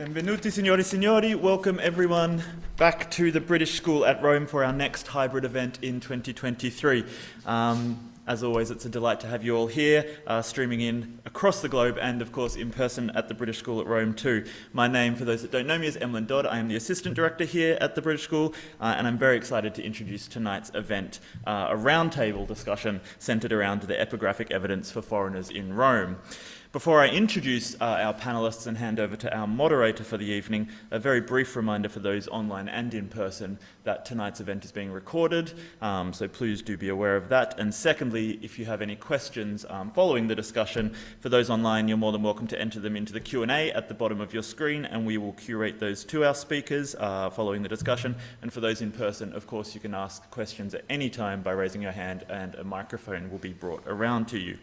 Benvenuti signori e signori, welcome everyone back to the British School at Rome for our next hybrid event in 2023. As always, it's a delight to have you all here, streaming in across the globe and of course in person at the British School at Rome too. My name, for those that don't know me, is Emlyn Dodd. I am the Assistant Director here at the British School and I'm very excited to introduce tonight's event, a roundtable discussion centred around the epigraphic evidence for foreigners in Rome. Before I introduce our panellists and hand over to our moderator for the evening, a very brief reminder for those online and in person that tonight's event is being recorded, so please do be aware of that. And secondly, if you have any questions following the discussion, for those online, you're more than welcome to enter them into the Q&A at the bottom of your screen, and we will curate those to our speakers following the discussion. And for those in person, of course, you can ask questions at any time by raising your hand, and a microphone will be brought around to you.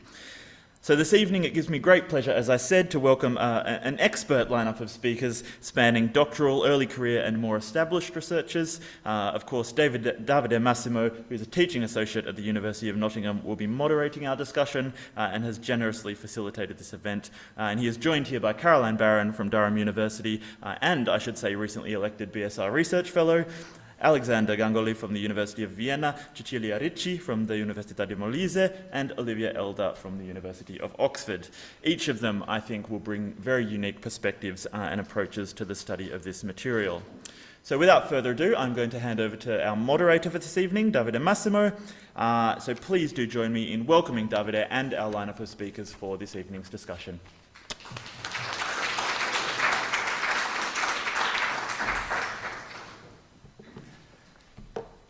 So this evening it gives me great pleasure, as I said, to welcome an expert lineup of speakers spanning doctoral, early career and more established researchers. Of course, Davide Massimo, who is a teaching associate at the University of Nottingham, will be moderating our discussion and has generously facilitated this event. And he is joined here by Caroline Barron from Durham University and, I should say, recently elected BSR Research Fellow, Alexander Gangoly from the University of Vienna, Cecilia Ricci from the Università del Molise, and Olivia Elder from the University of Oxford. Each of them, I think, will bring very unique perspectives and approaches to the study of this material. So without further ado, I'm going to hand over to our moderator for this evening, Davide Massimo. So please do join me in welcoming Davide and our lineup of speakers for this evening's discussion.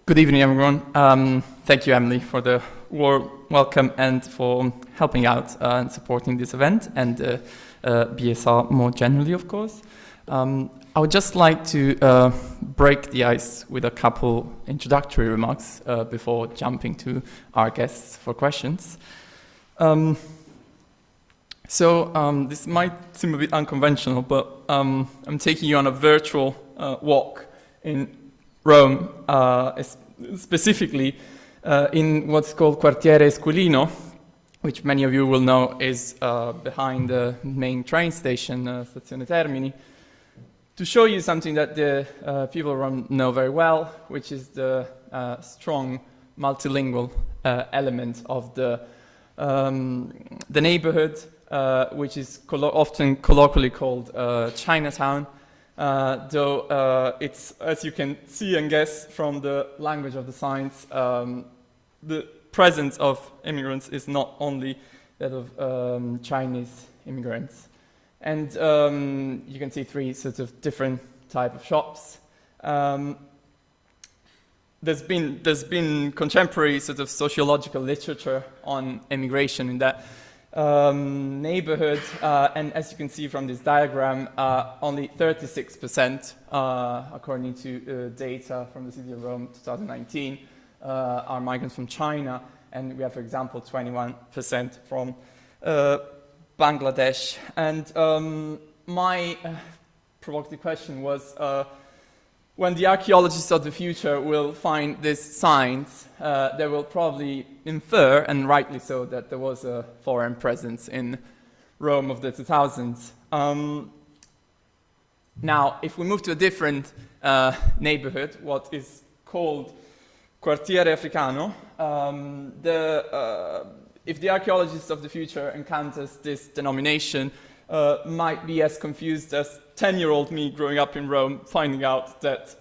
Good evening, everyone. Thank you, Emily, for the warm welcome and for helping out and supporting this event, and BSR more generally, of course. I would just like to break the ice with a couple introductory remarks before jumping to our guests for questions. This might seem a bit unconventional, but I'm taking you on a virtual walk in Rome, specifically in what's called Quartiere Esquilino, which many of you will know is behind the main train station, Stazione Termini, to show you something that the people of Rome know very well, which is the strong multilingual element of the neighborhood, which is often colloquially called Chinatown. Though it's, as you can see and guess from the language of the signs, the presence of immigrants is not only that of Chinese immigrants. And you can see three sort of different type of shops. There's been contemporary sort of sociological literature on immigration in that neighborhood, and as you can see from this diagram, only 36%, according to data from the City of Rome 2019, are migrants from China, and we have, for example, 21% from Bangladesh. And my provocative question was, when the archaeologists of the future will find these signs, they will probably infer, and rightly so, that there was a foreign presence in Rome of the 2000s. Now, if we move to a different neighborhood, what is called Quartiere Africano, if the archaeologists of the future encounters this denomination, might be as confused as 10-year-old me growing up in Rome, finding out that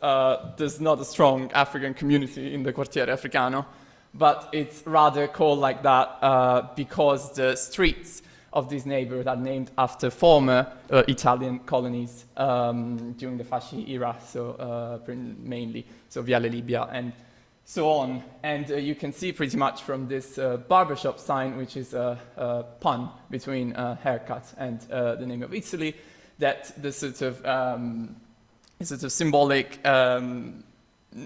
there's not a strong African community in the Quartiere Africano, but it's rather called like that because the streets of this neighborhood are named after former Italian colonies during the Fasci era, so mainly so Viale Libia and so on. And you can see pretty much from this barbershop sign, which is a pun between haircut and the name of Italy, that the sort of symbolic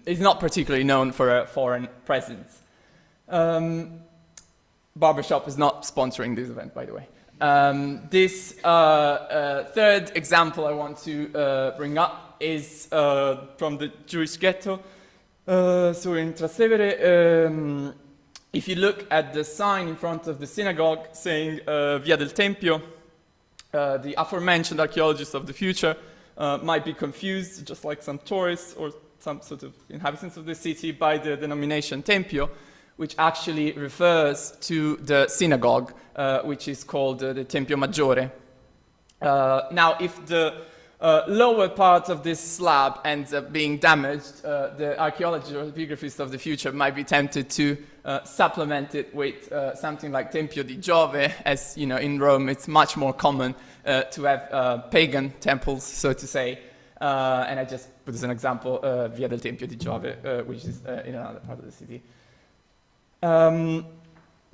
is not particularly known for a foreign presence. Barbershop is not sponsoring this event, by the way. This third example I want to bring up is from the Jewish ghetto. So in Trastevere, if you look at the sign in front of the synagogue saying Via del Tempio, the aforementioned archaeologists of the future might be confused, just like some tourists or some sort of inhabitants of the city, by the denomination Tempio, which actually refers to the synagogue, which is called the Tempio Maggiore. Now, if the lower part of this slab ends up being damaged, the archaeologists or epigraphists of the future might be tempted to supplement it with something like Tempio di Giove, as you know, in Rome it's much more common to have pagan temples, so to say. And I just put as an example Via del Tempio di Giove, which is in another part of the city.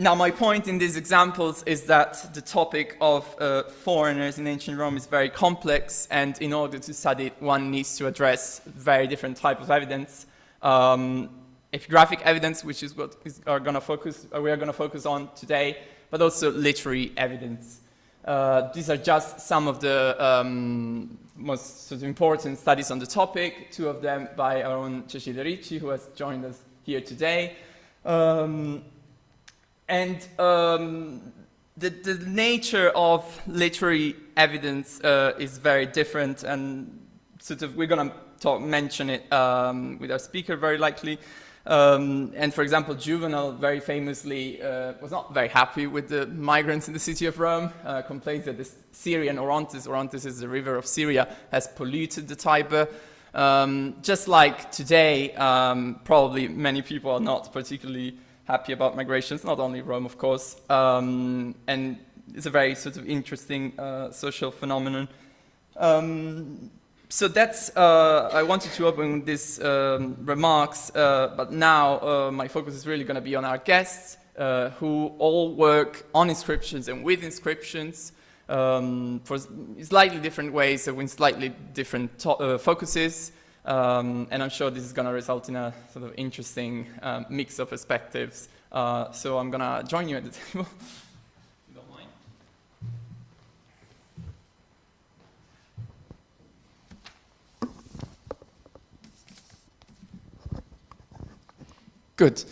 Now, my point in these examples is that the topic of foreigners in ancient Rome is very complex, and in order to study it, one needs to address very different types of evidence. Epigraphic evidence, which is what we are going to focus on today, but also literary evidence. These are just some of the most sort of important studies on the topic, two of them by our own Cecilia Ricci, who has joined us here today. The nature of literary evidence is very different, and sort of we're going to mention it with our speaker very likely. And for example, Juvenal very famously was not very happy with the migrants in the city of Rome, complains that the Syrian Orontes is the river of Syria, has polluted the Tiber. Just like today, probably many people are not particularly happy about migrations, not only Rome, of course, and it's a very sort of interesting social phenomenon. So that's, I wanted to open these remarks, but now my focus is really going to be on our guests, who all work on inscriptions and with inscriptions for slightly different ways, so in slightly different focuses. And I'm sure this is going to result in a sort of interesting mix of perspectives. So I'm going to join you at the table. If you don't mind. Good.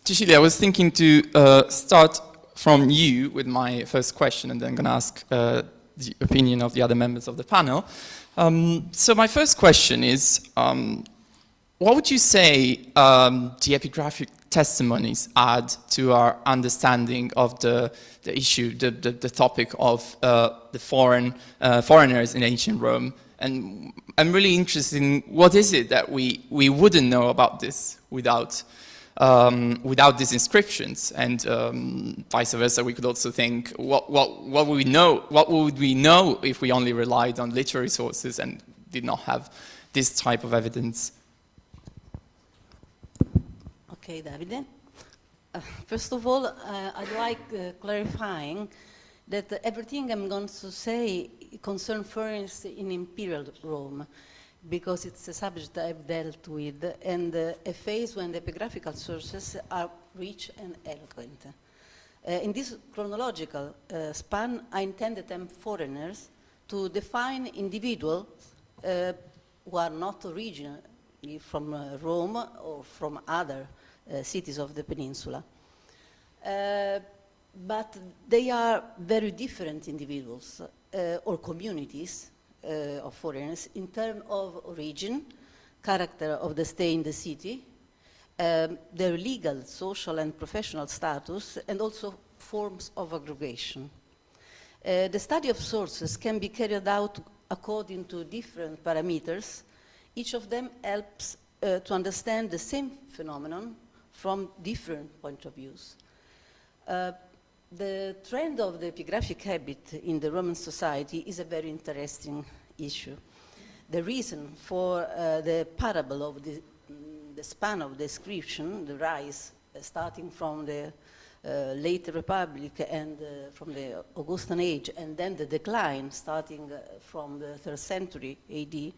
Cecilia, I was thinking to start from you with my first question, and then I'm going to ask the opinion of the other members of the panel. So my first question is, what would you say the epigraphic testimonies add to our understanding of the issue, the topic of the foreigners in ancient Rome? And I'm really interested in what is it that we wouldn't know about this without these inscriptions, and vice versa. We could also think, what would we know? What would we know if we only relied on literary sources and did not have this type of evidence? Okay, Davide. First of all, I'd like clarifying that everything I'm going to say concerns foreigners in Imperial Rome, because it's a subject I've dealt with, and a phase when the epigraphical sources are rich and eloquent. In this chronological span, I intend the term foreigners to define individuals who are not originally from Rome or from other cities of the peninsula. But they are very different individuals or communities of foreigners in terms of origin, character of the stay in the city, their legal, social, and professional status, and also forms of aggregation. The study of sources can be carried out according to different parameters. Each of them helps to understand the same phenomenon from different points of view. The trend of the epigraphic habit in the Roman society is a very interesting issue. The reason for the parable of the span of the inscription, the rise starting from the late Republic and from the Augustan age, and then the decline starting from the 3rd century AD,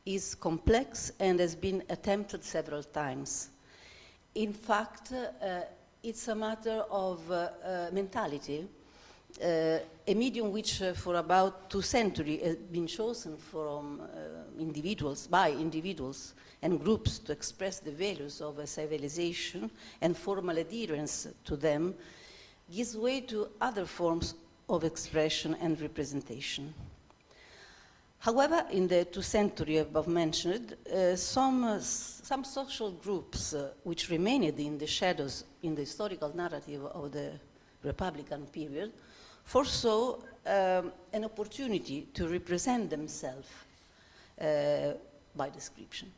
is complex and has been attempted several times. In fact, it's a matter of mentality, a medium which for about 2 centuries has been chosen from by individuals and groups to express the values of a civilization and formal adherence to them, gives way to other forms of expression and representation. However, in the 2nd century above mentioned, some social groups which remained in the shadows in the historical narrative of the Republican period foresaw an opportunity to represent themselves by description.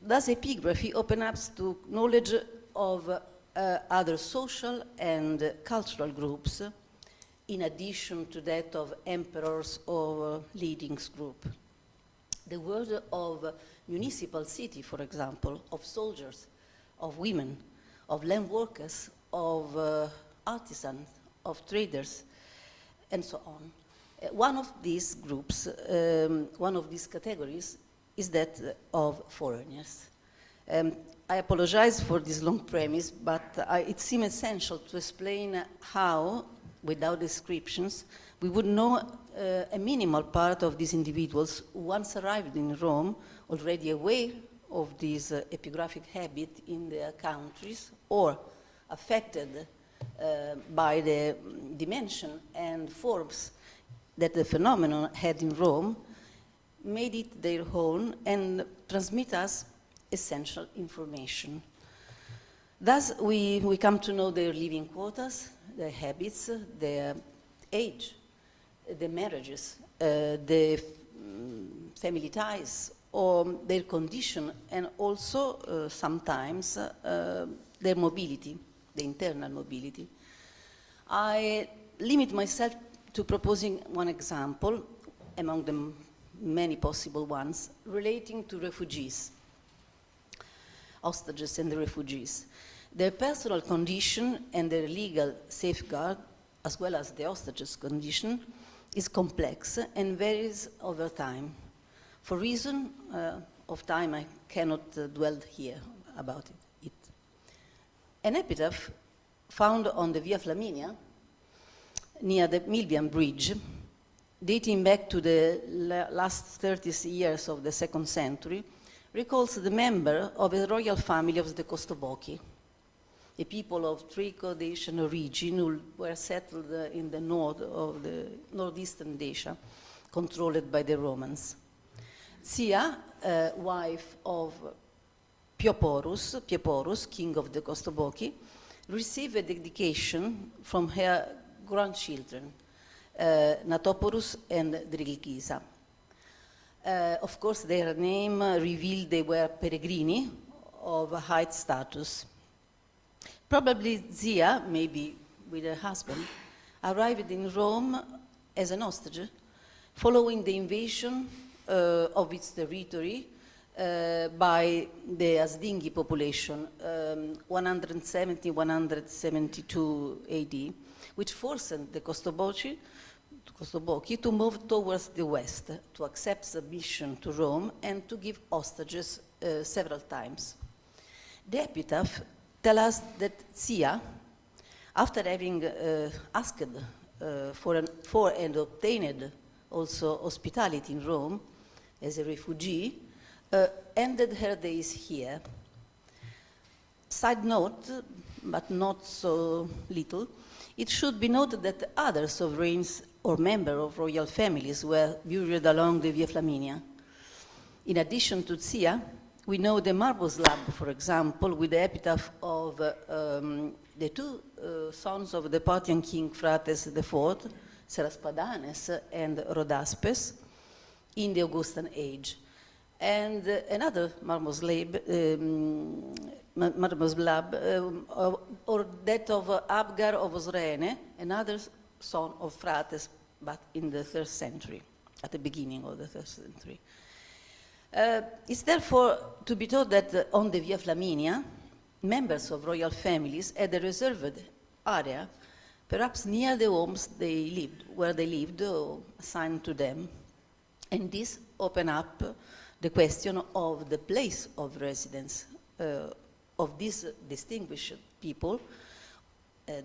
Thus, epigraphy opens up to knowledge of other social and cultural groups, in addition to that of emperors or leadings group. The word of municipal city, for example, of soldiers, of women, of land workers, of artisans, of traders, and so on. One of these groups, one of these categories, is that of foreigners. I apologize for this long premise, but it seems essential to explain how, without descriptions, we would know a minimal part of these individuals who once arrived in Rome, already aware of this epigraphic habit in their countries, or affected by the dimension and forms that the phenomenon had in Rome, made it their own and transmit us essential information. Thus, we come to know their living quarters, their habits, their age, the marriages, the family ties, or their condition, and also sometimes their mobility, the internal mobility. I limit myself to proposing one example among the many possible ones relating to refugees, hostages and the refugees. Their personal condition and their legal safeguard, as well as the hostages' condition, is complex and varies over time. For reason of time, I cannot dwell here about it. An epitaph found on the Via Flaminia, near the Milvian Bridge, dating back to the last 30 years of the 2nd century, recalls the member of a royal family of the Costoboci, a people of Thraco-Dacian origin who were settled in the north of the northeastern Dacia, controlled by the Romans. Zia, wife of Pioporus, king of the Costoboci, received a dedication from her grandchildren, Natoporus and Drilgisa. Of course, their name revealed they were peregrini of high status. Probably Zia, maybe with her husband, arrived in Rome as an hostage, following the invasion of its territory by the Asdinghi population, 170-172 AD, which forced the Costoboci to move towards the west, to accept submission to Rome and to give hostages several times. The epitaph tells us that Zia, after having asked for and obtained also hospitality in Rome as a refugee, ended her days here. Side note, but not so little, it should be noted that other sovereigns or members of royal families were buried along the Via Flaminia. In addition to Zia, we know the marble slab, for example, with the epitaph of the two sons of the Parthian king Phraates IV, Seraspadanes and Rhodaspes, in the Augustan age. And another marble slab, or that of Abgar of Osrene, another son of Phraates, but in the 3rd century, at the beginning of the 3rd century. It's therefore to be told that on the Via Flaminia, members of royal families had a reserved area, perhaps near the homes they lived, where they lived, or assigned to them. And this opened up the question of the place of residence of these distinguished people,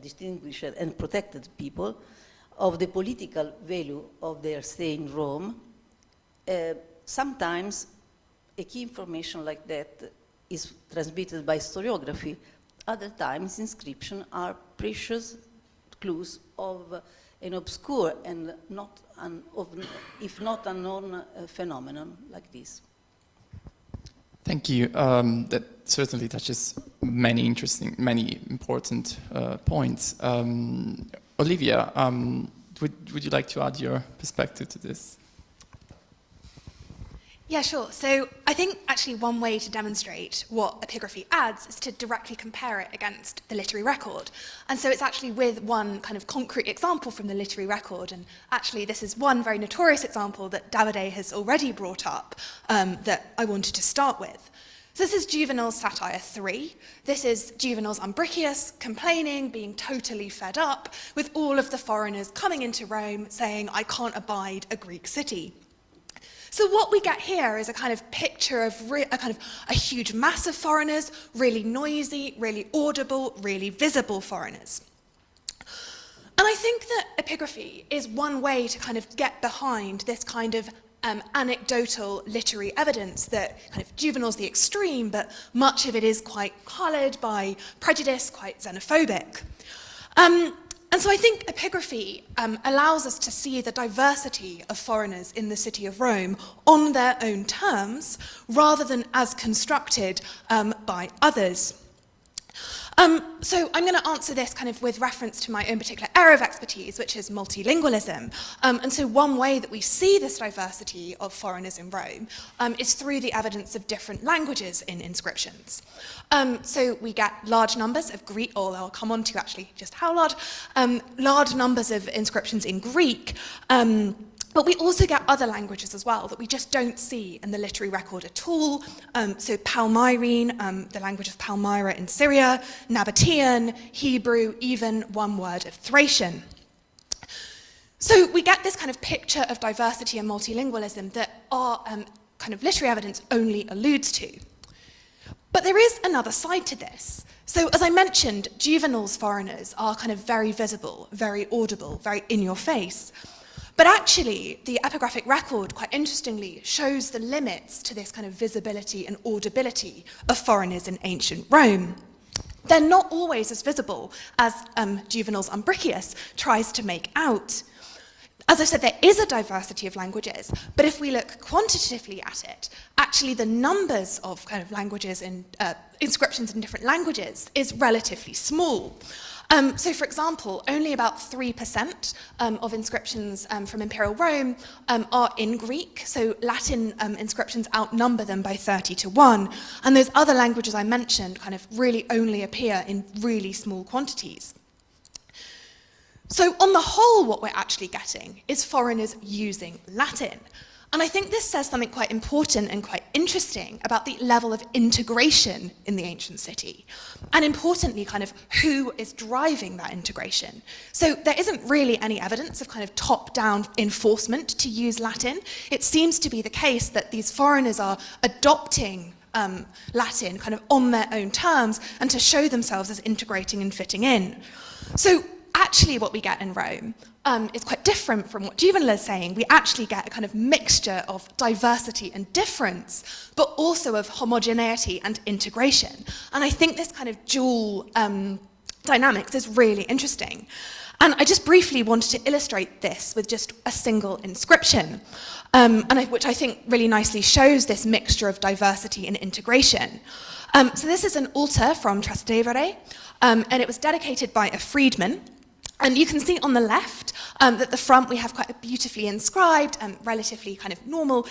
distinguished and protected people, of the political value of their stay in Rome. Sometimes a key information like that is transmitted by historiography. Other times, inscriptions are precious clues of an obscure and if not unknown phenomenon like this. Thank you. That certainly touches many important points. Olivia, would you like to add your perspective to this? Yeah, sure. So I think actually one way to demonstrate what epigraphy adds is to directly compare it against the literary record. And so it's actually with one kind of concrete example from the literary record. And actually this is one very notorious example that Davide has already brought up that I wanted to start with. So this is Juvenal's Satire 3. This is Juvenal's Umbricius complaining, being totally fed up with all of the foreigners coming into Rome saying, I can't abide a Greek city. So what we get here is a kind of picture of a huge mass of foreigners, really noisy, really audible, really visible foreigners. And I think that epigraphy is one way to kind of get behind this kind of anecdotal literary evidence that kind of Juvenal's the extreme, but much of it is quite coloured by prejudice, quite xenophobic. And so I think epigraphy allows us to see the diversity of foreigners in the city of Rome on their own terms, rather than as constructed by others. So I'm going to answer this kind of with reference to my own particular area of expertise, which is multilingualism. And so one way that we see this diversity of foreigners in Rome is through the evidence of different languages in inscriptions. So we get large numbers of Greek, or I'll come on to actually just how large numbers of inscriptions in Greek. But we also get other languages as well that we just don't see in the literary record at all. So Palmyrene, the language of Palmyra in Syria, Nabatean, Hebrew, even one word of Thracian. So we get this kind of picture of diversity and multilingualism that our kind of literary evidence only alludes to. But there is another side to this. So as I mentioned, Juvenal's foreigners are kind of very visible, very audible, very in your face. But actually, the epigraphic record, quite interestingly, shows the limits to this kind of visibility and audibility of foreigners in ancient Rome. They're not always as visible as Juvenal's Umbricius tries to make out. As I said, there is a diversity of languages, but if we look quantitatively at it, actually the numbers of kind of languages and inscriptions in different languages is relatively small. So, for example, only about 3% of inscriptions from Imperial Rome are in Greek, so Latin inscriptions outnumber them by 30 to 1, and those other languages I mentioned kind of really only appear in really small quantities. So, on the whole, what we're actually getting is foreigners using Latin. And I think this says something quite important and quite interesting about the level of integration in the ancient city. And importantly, kind of who is driving that integration. So there isn't really any evidence of kind of top-down enforcement to use Latin. It seems to be the case that these foreigners are adopting Latin kind of on their own terms and to show themselves as integrating and fitting in. So actually what we get in Rome is quite different from what Juvenal is saying. We actually get a kind of mixture of diversity and difference, but also of homogeneity and integration. And I think this kind of dual dynamics is really interesting. And I just briefly wanted to illustrate this with just a single inscription, which I think really nicely shows this mixture of diversity and integration. So this is an altar from Trastevere, and it was dedicated by a freedman. And you can see on the left that at the front we have quite a beautifully inscribed and relatively kind of normal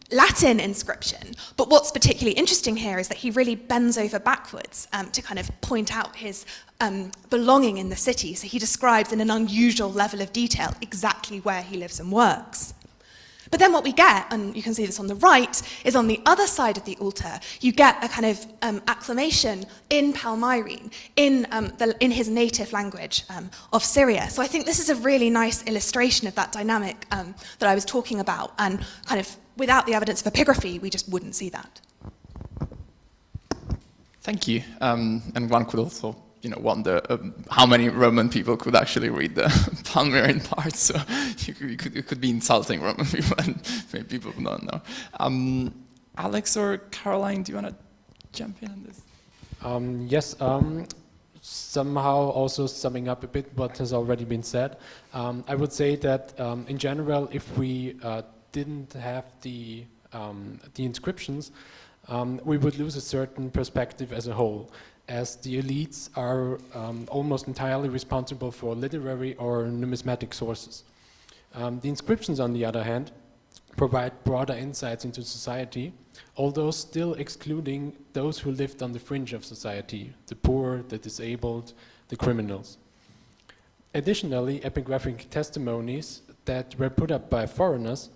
Latin inscription. But what's particularly interesting here is that he really bends over backwards to kind of point out his belonging in the city. So he describes in an unusual level of detail exactly where he lives and works. But then what we get, and you can see this on the right, is on the other side of the altar, you get a kind of acclamation in Palmyrene, in his native language of Syria. So I think this is a really nice illustration of that dynamic that I was talking about, and kind of without the evidence of epigraphy, we just wouldn't see that. Thank you. And one could also wonder how many Roman people could actually read the Palmyrene part, so it could be insulting Roman people, and maybe people would not know. Alex or Caroline, do you want to jump in on this? Yes, somehow also summing up a bit what has already been said, I would say that in general, if we didn't have the inscriptions, we would lose a certain perspective as a whole, as the elites are almost entirely responsible for literary or numismatic sources. The inscriptions, on the other hand, provide broader insights into society, although still excluding those who lived on the fringe of society, the poor, the disabled, the criminals. Additionally, epigraphic testimonies that were put up by foreigners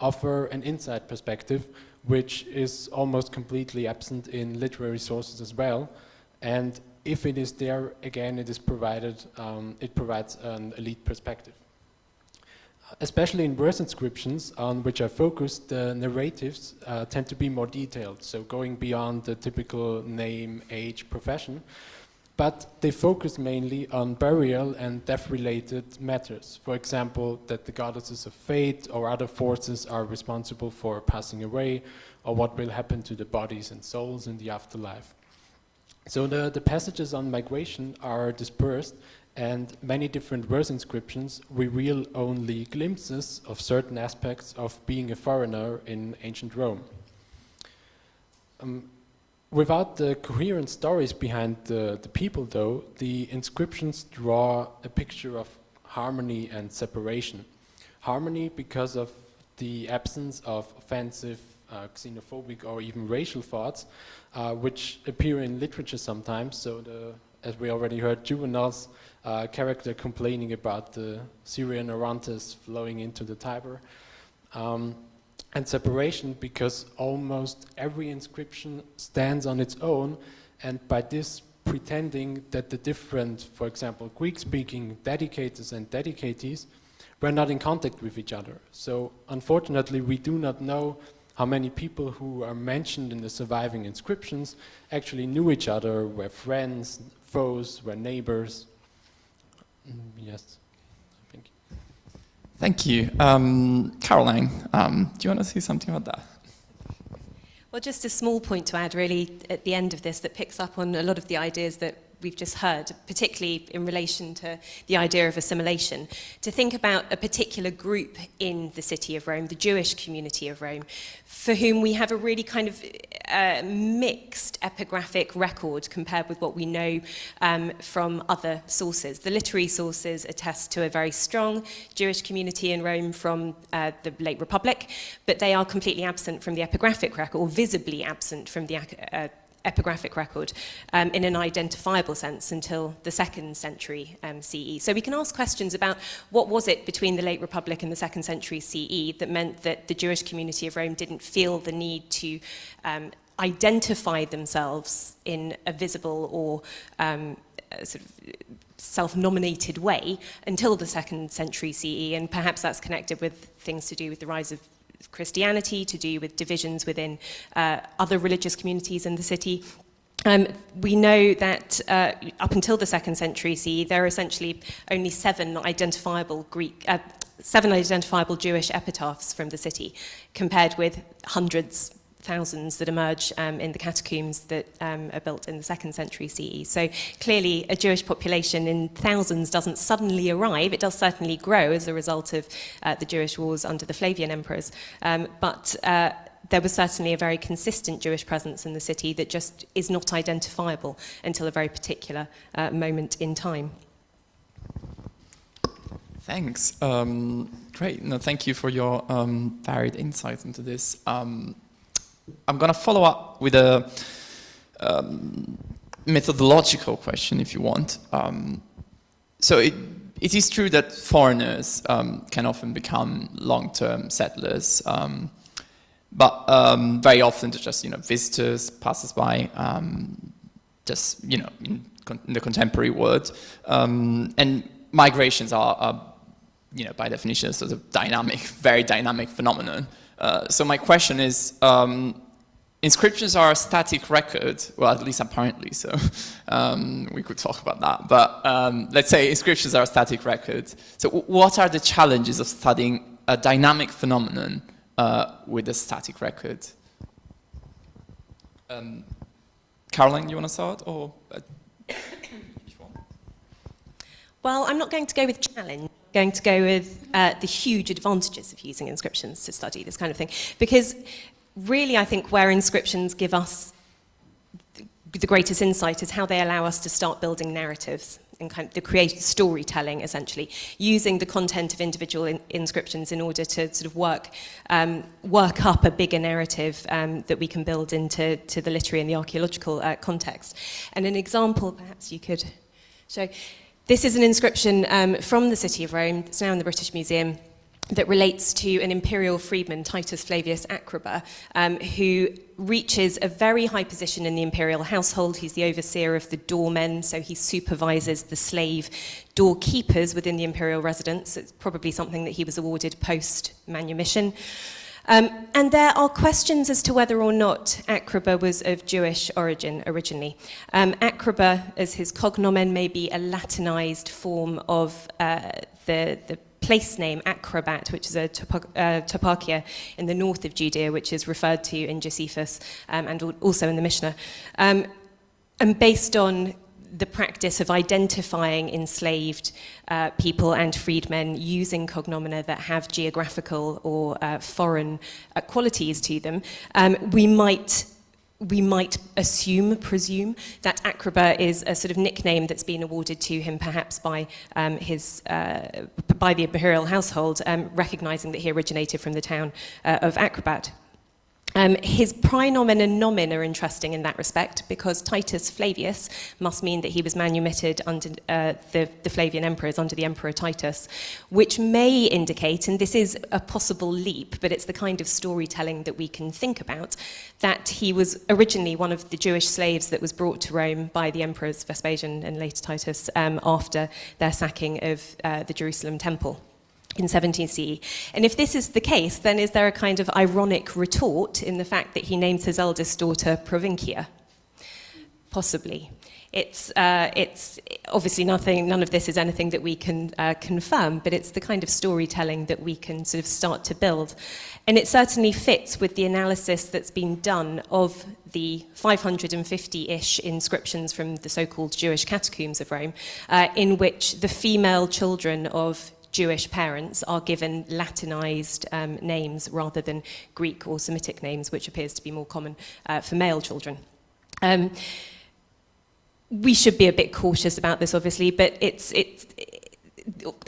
offer an inside perspective, which is almost completely absent in literary sources as well. And if it is there, again, it provides an elite perspective. Especially in verse inscriptions on which I focused, the narratives tend to be more detailed, so going beyond the typical name, age, profession, but they focus mainly on burial and death-related matters. For example, that the goddesses of fate or other forces are responsible for passing away, or what will happen to the bodies and souls in the afterlife. So the passages on migration are dispersed, and many different verse inscriptions reveal only glimpses of certain aspects of being a foreigner in ancient Rome. Without the coherent stories behind the people, though, the inscriptions draw a picture of harmony and separation. Harmony because of the absence of offensive, xenophobic, or even racial thoughts, which appear in literature sometimes. So as we already heard, Juvenal's character complaining about the Syrian Orontes flowing into the Tiber. And separation because almost every inscription stands on its own, and by this pretending that the different, for example, Greek-speaking dedicators and dedicatees were not in contact with each other. So unfortunately, we do not know how many people who are mentioned in the surviving inscriptions actually knew each other, were friends, foes, were neighbors. Yes, thank you. Thank you. Caroline, do you want to say something about that? Well, just a small point to add, really, at the end of this that picks up on a lot of the ideas that we've just heard, particularly in relation to the idea of assimilation, to think about a particular group in the city of Rome, the Jewish community of Rome, for whom we have a really kind of mixed epigraphic record compared with what we know from other sources. The literary sources attest to a very strong Jewish community in Rome from the late Republic, but they are completely absent from the epigraphic record, or visibly absent from the epigraphic record in an identifiable sense until the 2nd century CE. So we can ask questions about what was it between the late Republic and the 2nd century CE that meant that the Jewish community of Rome didn't feel the need to identify themselves in a visible or sort of self-nominated way until the 2nd century CE, and perhaps that's connected with things to do with the rise of Christianity, to do with divisions within other religious communities in the city. We know that up until the 2nd century CE, there are essentially only 7 identifiable Jewish epitaphs from the city, compared with hundreds, thousands that emerge in the catacombs that are built in the 2nd century CE. So clearly a Jewish population in thousands doesn't suddenly arrive. It does certainly grow as a result of the Jewish wars under the Flavian emperors. But there was certainly a very consistent Jewish presence in the city that just is not identifiable until a very particular moment in time. Thanks. Great. No, thank you for your varied insights into this. I'm going to follow up with a methodological question, if you want. So it is true that foreigners can often become long-term settlers, but very often they're just visitors, passers-by, just in the contemporary world, and migrations are by definition sort of dynamic, very dynamic phenomenon. So my question is, inscriptions are a static record, well, at least apparently so. We could talk about that, but let's say inscriptions are a static record. So what are the challenges of studying a dynamic phenomenon with a static record? Caroline, you want to start, or? Well, I'm not going to go with challenge. I'm going to go with the huge advantages of using inscriptions to study this kind of thing. Because really, I think where inscriptions give us the greatest insight is how they allow us to start building narratives and kind of the creative storytelling, essentially, using the content of individual inscriptions in order to sort of work up a bigger narrative that we can build into the literary and the archaeological context. And an example, perhaps you could show. This is an inscription from the city of Rome. It's now in the British Museum, that relates to an imperial freedman, Titus Flavius Acroba, who reaches a very high position in the imperial household. He's the overseer of the doormen, so he supervises the slave doorkeepers within the imperial residence. It's probably something that he was awarded post-manumission. And there are questions as to whether or not Acroba was of Jewish origin originally. Acroba, as his cognomen, may be a Latinized form of the place name Acrobat, which is a toparchia in the north of Judea, which is referred to in Josephus and also in the Mishnah. And based on the practice of identifying enslaved people and freedmen using cognomina that have geographical or foreign qualities to them, we might presume that Acroba is a sort of nickname that's been awarded to him perhaps by by the imperial household, recognizing that he originated from the town of Acrobat. His praenomen and nomen are interesting in that respect, because Titus Flavius must mean that he was manumitted under the Flavian emperors, under the Emperor Titus, which may indicate, and this is a possible leap, but it's the kind of storytelling that we can think about, that he was originally one of the Jewish slaves that was brought to Rome by the emperors Vespasian and later Titus after their sacking of the Jerusalem temple in 17 CE. And if this is the case, then is there a kind of ironic retort in the fact that he names his eldest daughter Provincia? Possibly. It's obviously none of this is anything that we can confirm, but it's the kind of storytelling that we can sort of start to build. And it certainly fits with the analysis that's been done of the 550-ish inscriptions from the so-called Jewish catacombs of Rome, in which the female children of Jewish parents are given Latinized names rather than Greek or Semitic names, which appears to be more common for male children. We should be a bit cautious about this, obviously, but it's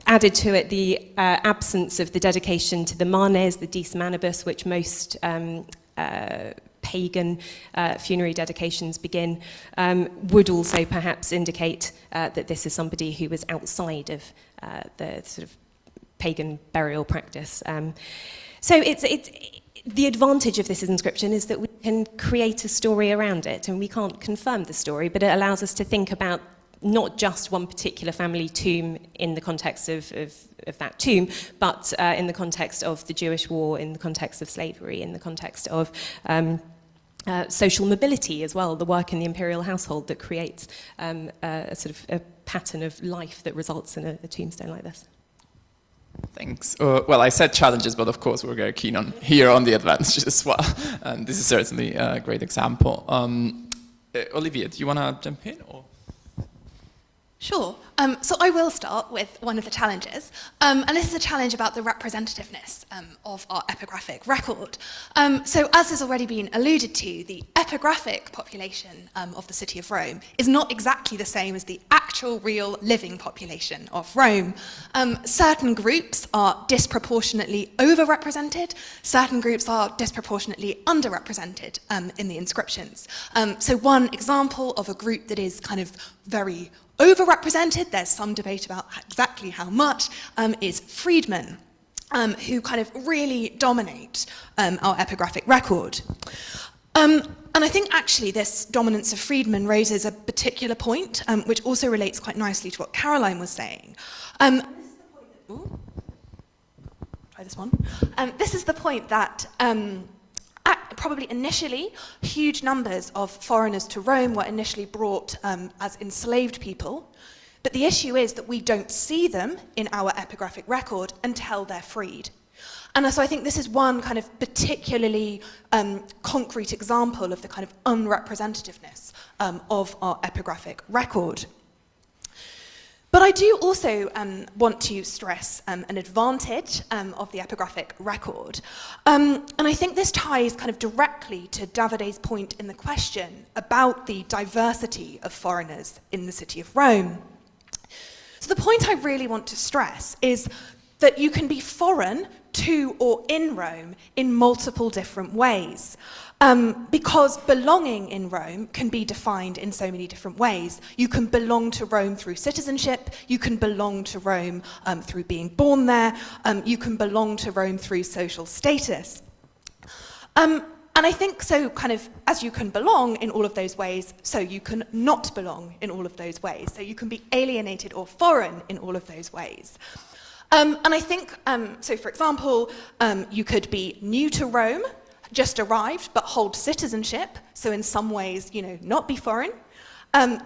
added to it the absence of the dedication to the Manes, the Dies Manibus, which most pagan funerary dedications begin, would also perhaps indicate that this is somebody who was outside of the sort of pagan burial practice. So it's the advantage of this inscription is that we can create a story around it, and we can't confirm the story, but it allows us to think about not just one particular family tomb in the context of that tomb, but in the context of the Jewish war, in the context of slavery, in the context of social mobility as well, the work in the imperial household that creates a sort of a pattern of life that results in a tombstone like this. Thanks. Well, I said challenges, but of course we're very keen on the advantages as well. And this is certainly a great example. Olivia, do you want to jump in? Or? Sure. So I will start with one of the challenges. And this is a challenge about the representativeness of our epigraphic record. So as has already been alluded to, the epigraphic population of the city of Rome is not exactly the same as the actual real living population of Rome. Certain groups are disproportionately overrepresented, certain groups are disproportionately underrepresented in the inscriptions. So one example of a group that is kind of very overrepresented, there's some debate about exactly how much, is freedmen, who kind of really dominate our epigraphic record. And I think actually this dominance of freedmen raises a particular point, which also relates quite nicely to what Caroline was saying. Try this one. This is the point that probably initially, huge numbers of foreigners to Rome were initially brought as enslaved people, but the issue is that we don't see them in our epigraphic record until they're freed. And so I think this is one kind of particularly concrete example of the kind of unrepresentativeness of our epigraphic record. But I do also want to stress an advantage of the epigraphic record. And I think this ties kind of directly to Davide's point in the question about the diversity of foreigners in the city of Rome. So the point I really want to stress is that you can be foreign to or in Rome in multiple different ways. Because belonging in Rome can be defined in so many different ways. You can belong to Rome through citizenship, you can belong to Rome through being born there, you can belong to Rome through social status. And I think so kind of as you can belong in all of those ways, so you can not belong in all of those ways. So you can be alienated or foreign in all of those ways. And I think, so for example, you could be new to Rome, just arrived, but hold citizenship, so in some ways, you know, not be foreign.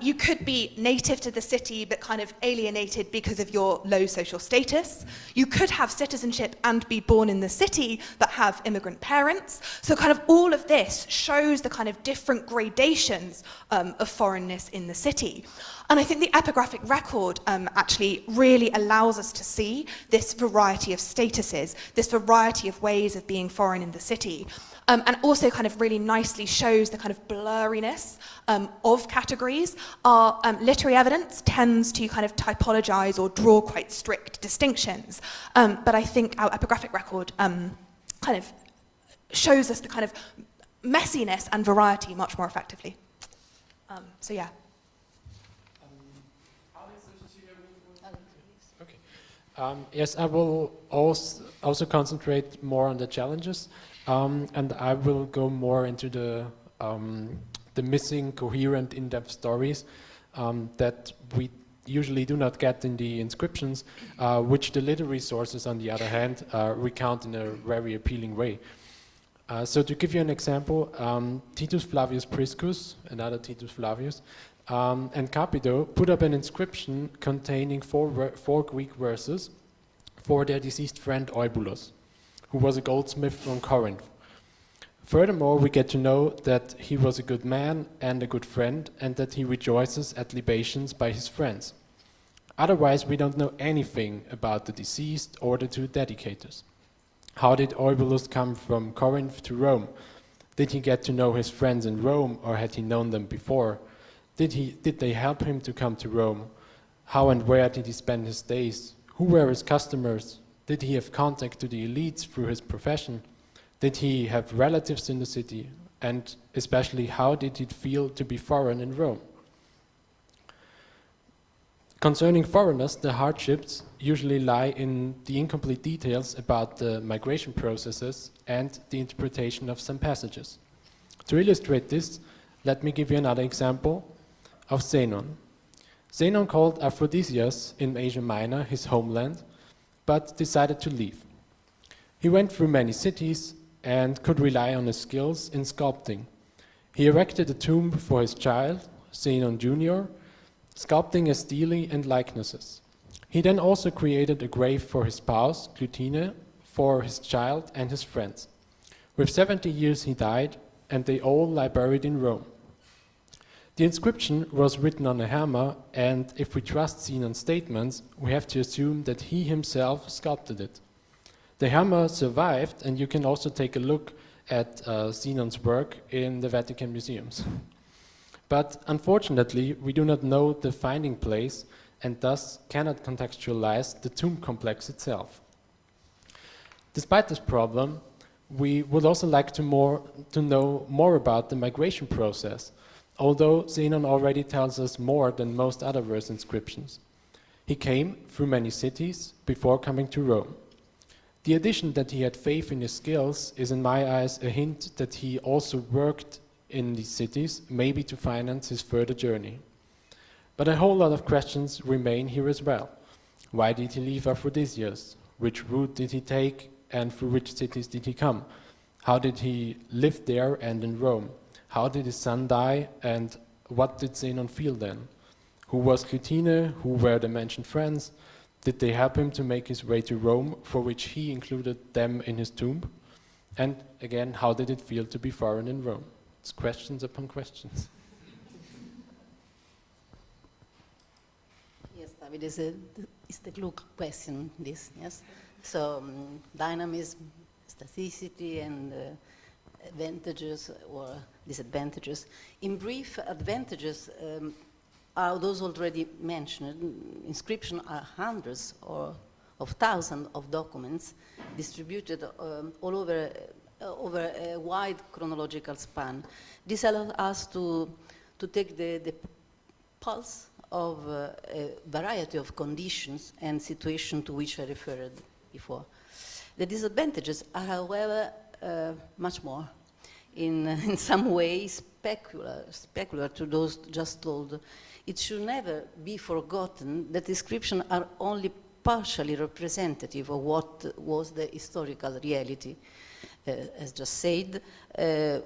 You could be native to the city, but kind of alienated because of your low social status. You could have citizenship and be born in the city, but have immigrant parents. So kind of all of this shows the kind of different gradations of foreignness in the city. And I think the epigraphic record actually really allows us to see this variety of statuses, this variety of ways of being foreign in the city. And also kind of really nicely shows the kind of blurriness of categories. Our literary evidence tends to kind of typologize or draw quite strict distinctions. But I think our epigraphic record kind of shows us the kind of messiness and variety much more effectively. So yeah. Yes, I will also concentrate more on the challenges. And I will go more into the missing coherent in-depth stories that we usually do not get in the inscriptions, which the literary sources, on the other hand, recount in a very appealing way. So to give you an example, Titus Flavius Priscus, another Titus Flavius, and Capito put up an inscription containing four Greek verses for their deceased friend Eubulus, who was a goldsmith from Corinth. Furthermore, we get to know that he was a good man and a good friend, and that he rejoices at libations by his friends. Otherwise, we don't know anything about the deceased or the two dedicators. How did Eubulus come from Corinth to Rome? Did he get to know his friends in Rome, or had he known them before? Did they help him to come to Rome? How and where did he spend his days? Who were his customers? Did he have contact to the elites through his profession? Did he have relatives in the city? And especially, how did it feel to be foreign in Rome? Concerning foreigners, the hardships usually lie in the incomplete details about the migration processes and the interpretation of some passages. To illustrate this, let me give you another example of Zenon. Zenon called Aphrodisias in Asia Minor his homeland, but decided to leave. He went through many cities and could rely on his skills in sculpting. He erected a tomb for his child, Zenon Jr., sculpting a stele and likenesses. He then also created a grave for his spouse, Cloutine, for his child and his friends. With 70 years he died, and they all lie buried in Rome. The inscription was written on a hammer, and if we trust Zenon's statements, we have to assume that he himself sculpted it. The hammer survived, and you can also take a look at Zenon's work in the Vatican museums. But unfortunately, we do not know the finding place, and thus cannot contextualize the tomb complex itself. Despite this problem, we would also like to know more about the migration process, although Zenon already tells us more than most other verse inscriptions. He came through many cities before coming to Rome. The addition that he had faith in his skills is, in my eyes, a hint that he also worked in these cities, maybe to finance his further journey. But a whole lot of questions remain here as well. Why did he leave Aphrodisias? Which route did he take, and through which cities did he come? How did he live there and in Rome? How did his son die, and what did Zenon feel then? Who was Cloutine? Who were the mentioned friends? Did they help him to make his way to Rome, for which he included them in his tomb? And again, how did it feel to be foreign in Rome? It's questions upon questions. Yes, David, is the glue question, this, yes? So dynamism, staticity, and advantages or disadvantages. In brief, advantages are those already mentioned. Inscriptions are hundreds or of thousands of documents distributed all over a wide chronological span. This allows us to take the pulse of a variety of conditions and situations to which I referred before. The disadvantages are, however, much more. In some ways, specular to those just told. It should never be forgotten that inscriptions are only partially representative of what was the historical reality, as just said,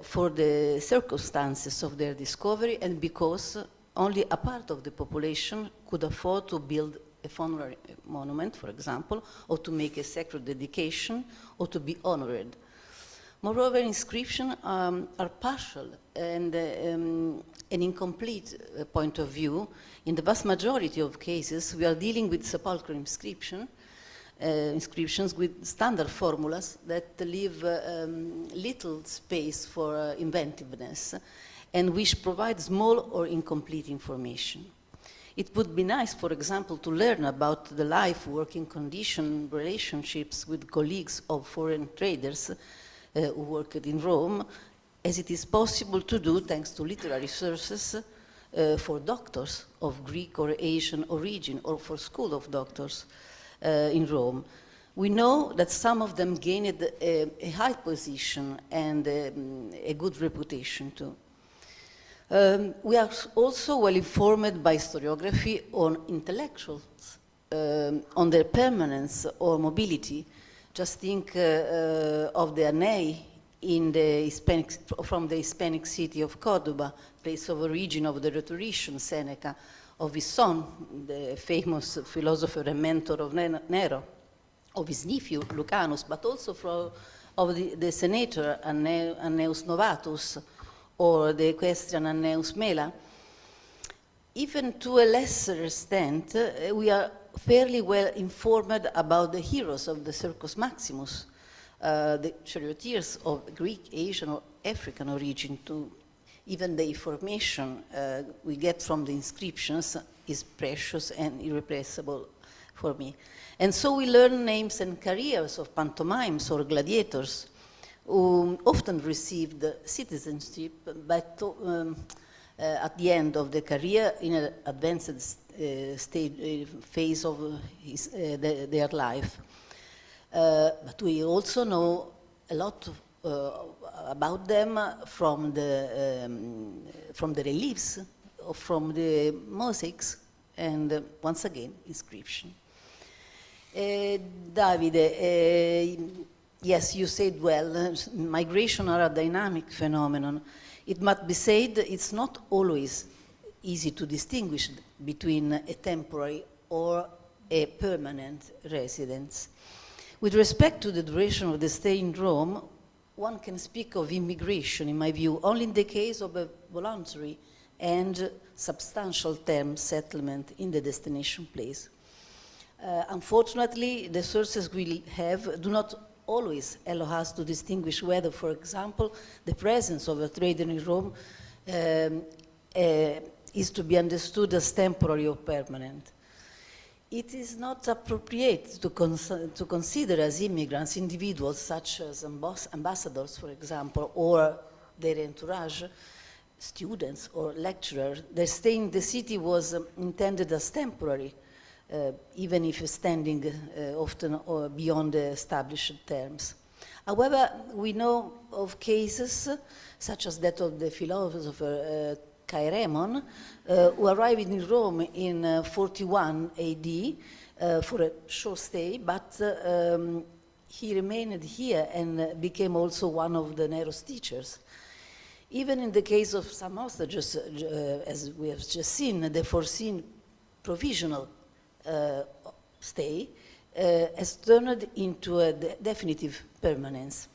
for the circumstances of their discovery and because only a part of the population could afford to build a funerary monument, for example, or to make a sacred dedication, or to be honored. Moreover, inscriptions are partial and an incomplete point of view. In the vast majority of cases, we are dealing with sepulchral inscriptions with standard formulas that leave little space for inventiveness and which provide small or incomplete information. It would be nice, for example, to learn about the life, working condition, relationships with colleagues of foreign traders who worked in Rome, as it is possible to do thanks to literary sources for doctors of Greek or Asian origin, or for school of doctors in Rome. We know that some of them gained a high position and a good reputation too. We are also well informed by historiography on intellectuals, on their permanence or mobility. Just think of the Anei in the from the Hispanic city of Cordoba, place of origin of the rhetorician Seneca, of his son, the famous philosopher and mentor of Nero, of his nephew Lucanus, but also of the senator Annaeus Novatus, or the equestrian Annaeus Mela. Even to a lesser extent, we are fairly well informed about the heroes of the Circus Maximus, the charioteers of Greek, Asian, or African origin. To even the information we get from the inscriptions is precious and irreplaceable for me. And so we learn names and careers of pantomimes or gladiators who often received citizenship, but at the end of the career in an advanced phase of their life. But we also know a lot about them from the reliefs, from the mosaics, and once again, inscription. Davide, yes, you said well, migration are a dynamic phenomenon. It must be said it's not always easy to distinguish between a temporary or a permanent residence. With respect to the duration of the stay in Rome, one can speak of immigration, in my view, only in the case of a voluntary and substantial term settlement in the destination place. Unfortunately, the sources we have do not always allow us to distinguish whether, for example, the presence of a trader in Rome is to be understood as temporary or permanent. It is not appropriate to consider as immigrants individuals such as ambassadors, for example, or their entourage, students or lecturers. Their stay in the city was intended as temporary, even if standing often beyond the established terms. However, we know of cases, such as that of the philosopher Chaeremon, who arrived in Rome in 41 AD for a short stay, but he remained here and became also one of the Nero's teachers. Even in the case of some hostages, as we have just seen, the foreseen provisional stay has turned into a definitive permanence.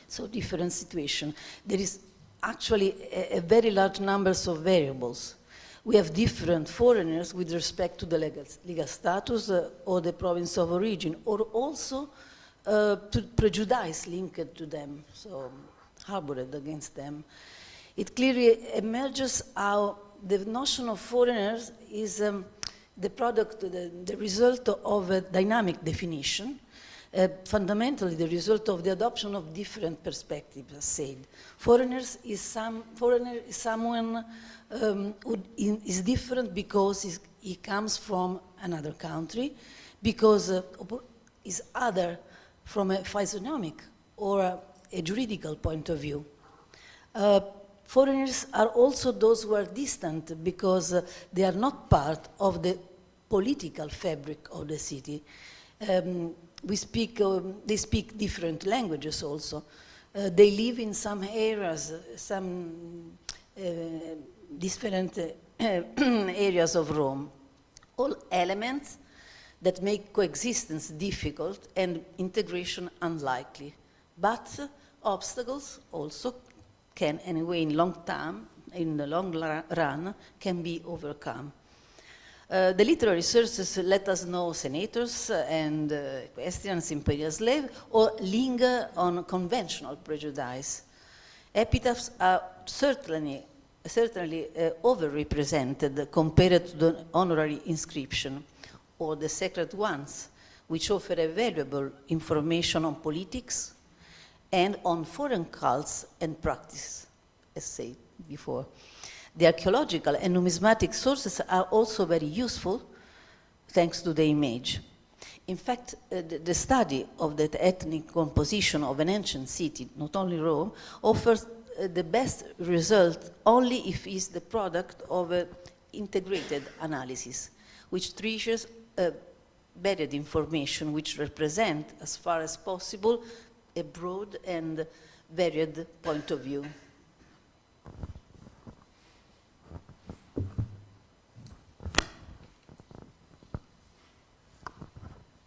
So different situation. There is actually a very large numbers of variables We have different foreigners with respect to the legal status or the province of origin, or also to prejudice linked to them, so harbored against them. It clearly emerges how the notion of foreigners is the product, the result of a dynamic definition, fundamentally the result of the adoption of different perspectives, as said. Foreigner is someone who is different because he comes from another country, because is other from a physiognomic or a juridical point of view. Foreigners are also those who are distant because they are not part of the political fabric of the city. They speak different languages also. They live in some areas, some different areas of Rome. All elements that make coexistence difficult and integration unlikely. But obstacles also can, anyway, in the long run, can be overcome. The literary sources let us know senators and equestrians, imperial slaves, or linger on conventional prejudice. Epitaphs are certainly overrepresented compared to the honorary inscription, or the sacred ones, which offer a valuable information on politics and on foreign cults and practice, as said before. The archaeological and numismatic sources are also very useful, thanks to the image. In fact, the study of the ethnic composition of an ancient city, not only Rome, offers the best result only if it is the product of an integrated analysis, which treasures varied information which represent, as far as possible, a broad and varied point of view.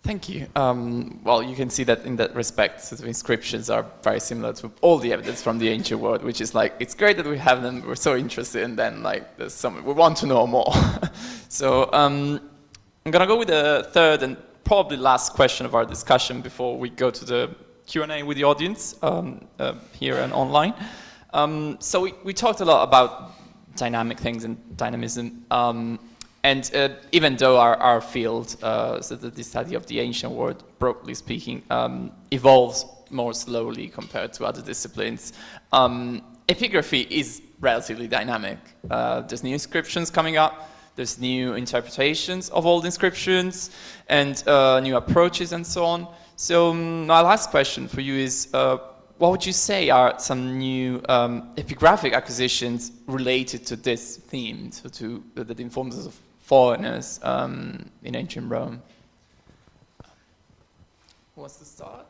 Thank you. Well, you can see that in that respect, sort of inscriptions are very similar to all the evidence from the ancient world, which is like, it's great that we have them, we're so interested, and then like, there's some, we want to know more. So I'm gonna go with the third and probably last question of our discussion before we go to the Q&A with the audience here and online. So we talked a lot about dynamic things and dynamism. And even though our field, so the study of the ancient world, broadly speaking, evolves more slowly compared to other disciplines, epigraphy is relatively dynamic. There's new inscriptions coming up, there's new interpretations of old inscriptions, and new approaches and so on. So my last question for you is, what would you say are some new epigraphic acquisitions related to this theme, so that informs us of foreigners in ancient Rome? Who wants to start?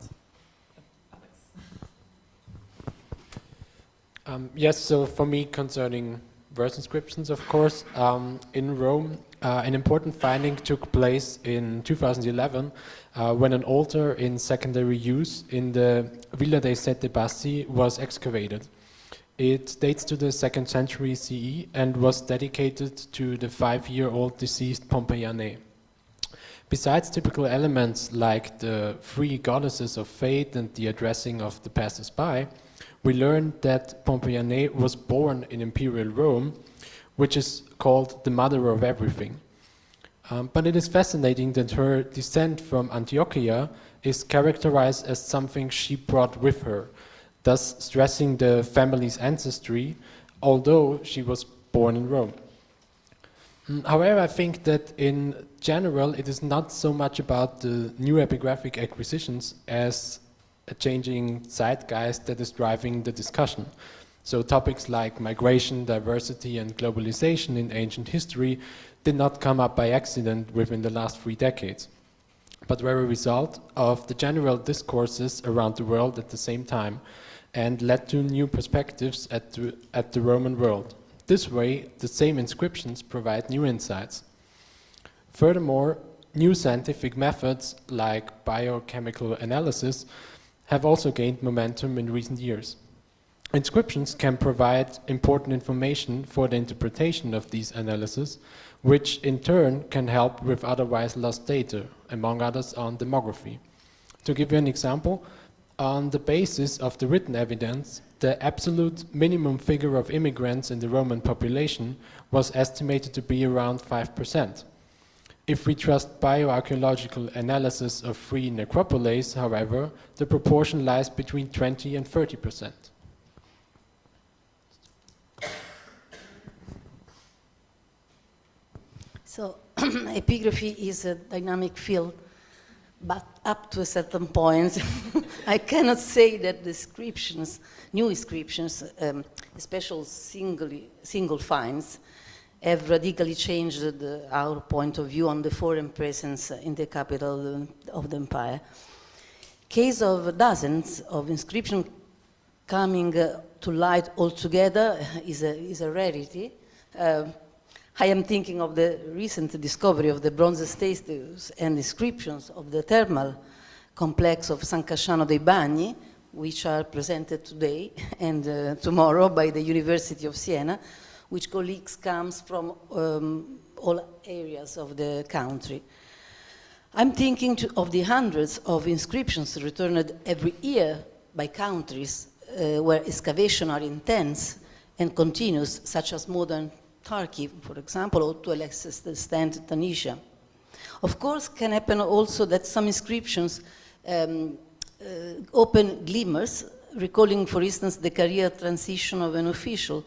Alex? Yes, so for me, concerning verse inscriptions, of course, in Rome, an important finding took place in 2011 when an altar in secondary use in the Villa dei Sette Bassi was excavated. It dates to the 2nd century CE and was dedicated to the 5-year-old deceased Pompeiane. Besides typical elements like the three goddesses of fate and the addressing of the passers-by, we learned that Pompeiane was born in imperial Rome, which is called the mother of everything. But it is fascinating that her descent from Antiochia is characterized as something she brought with her, thus stressing the family's ancestry, although she was born in Rome. However, I think that in general it is not so much about the new epigraphic acquisitions as a changing zeitgeist that is driving the discussion. So topics like migration, diversity and globalization in ancient history did not come up by accident within the last 3 decades, but were a result of the general discourses around the world at the same time, and led to new perspectives at the Roman world. This way, the same inscriptions provide new insights. Furthermore, new scientific methods like biochemical analysis have also gained momentum in recent years. Inscriptions can provide important information for the interpretation of these analyses, which in turn can help with otherwise lost data, among others on demography. To give you an example, on the basis of the written evidence, the absolute minimum figure of immigrants in the Roman population was estimated to be around 5%. If we trust bioarchaeological analysis of free necropolis, however, the proportion lies between 20 and 30%. So epigraphy is a dynamic field, but up to a certain point, I cannot say that the inscriptions, new inscriptions, especially single finds, have radically changed our point of view on the foreign presence in the capital of the empire. Case of dozens of inscriptions coming to light altogether is a rarity. I am thinking of the recent discovery of the bronze statues and inscriptions of the thermal complex of San Casciano dei Bagni, which are presented today and tomorrow by the University of Siena, which colleagues comes from all areas of the country. I'm thinking of the hundreds of inscriptions returned every year by countries where excavation are intense and continuous, such as modern Turkey, for example, or to a lesser extent Tunisia. Of course, can happen also that some inscriptions open glimmers, recalling, for instance, the career transition of an official.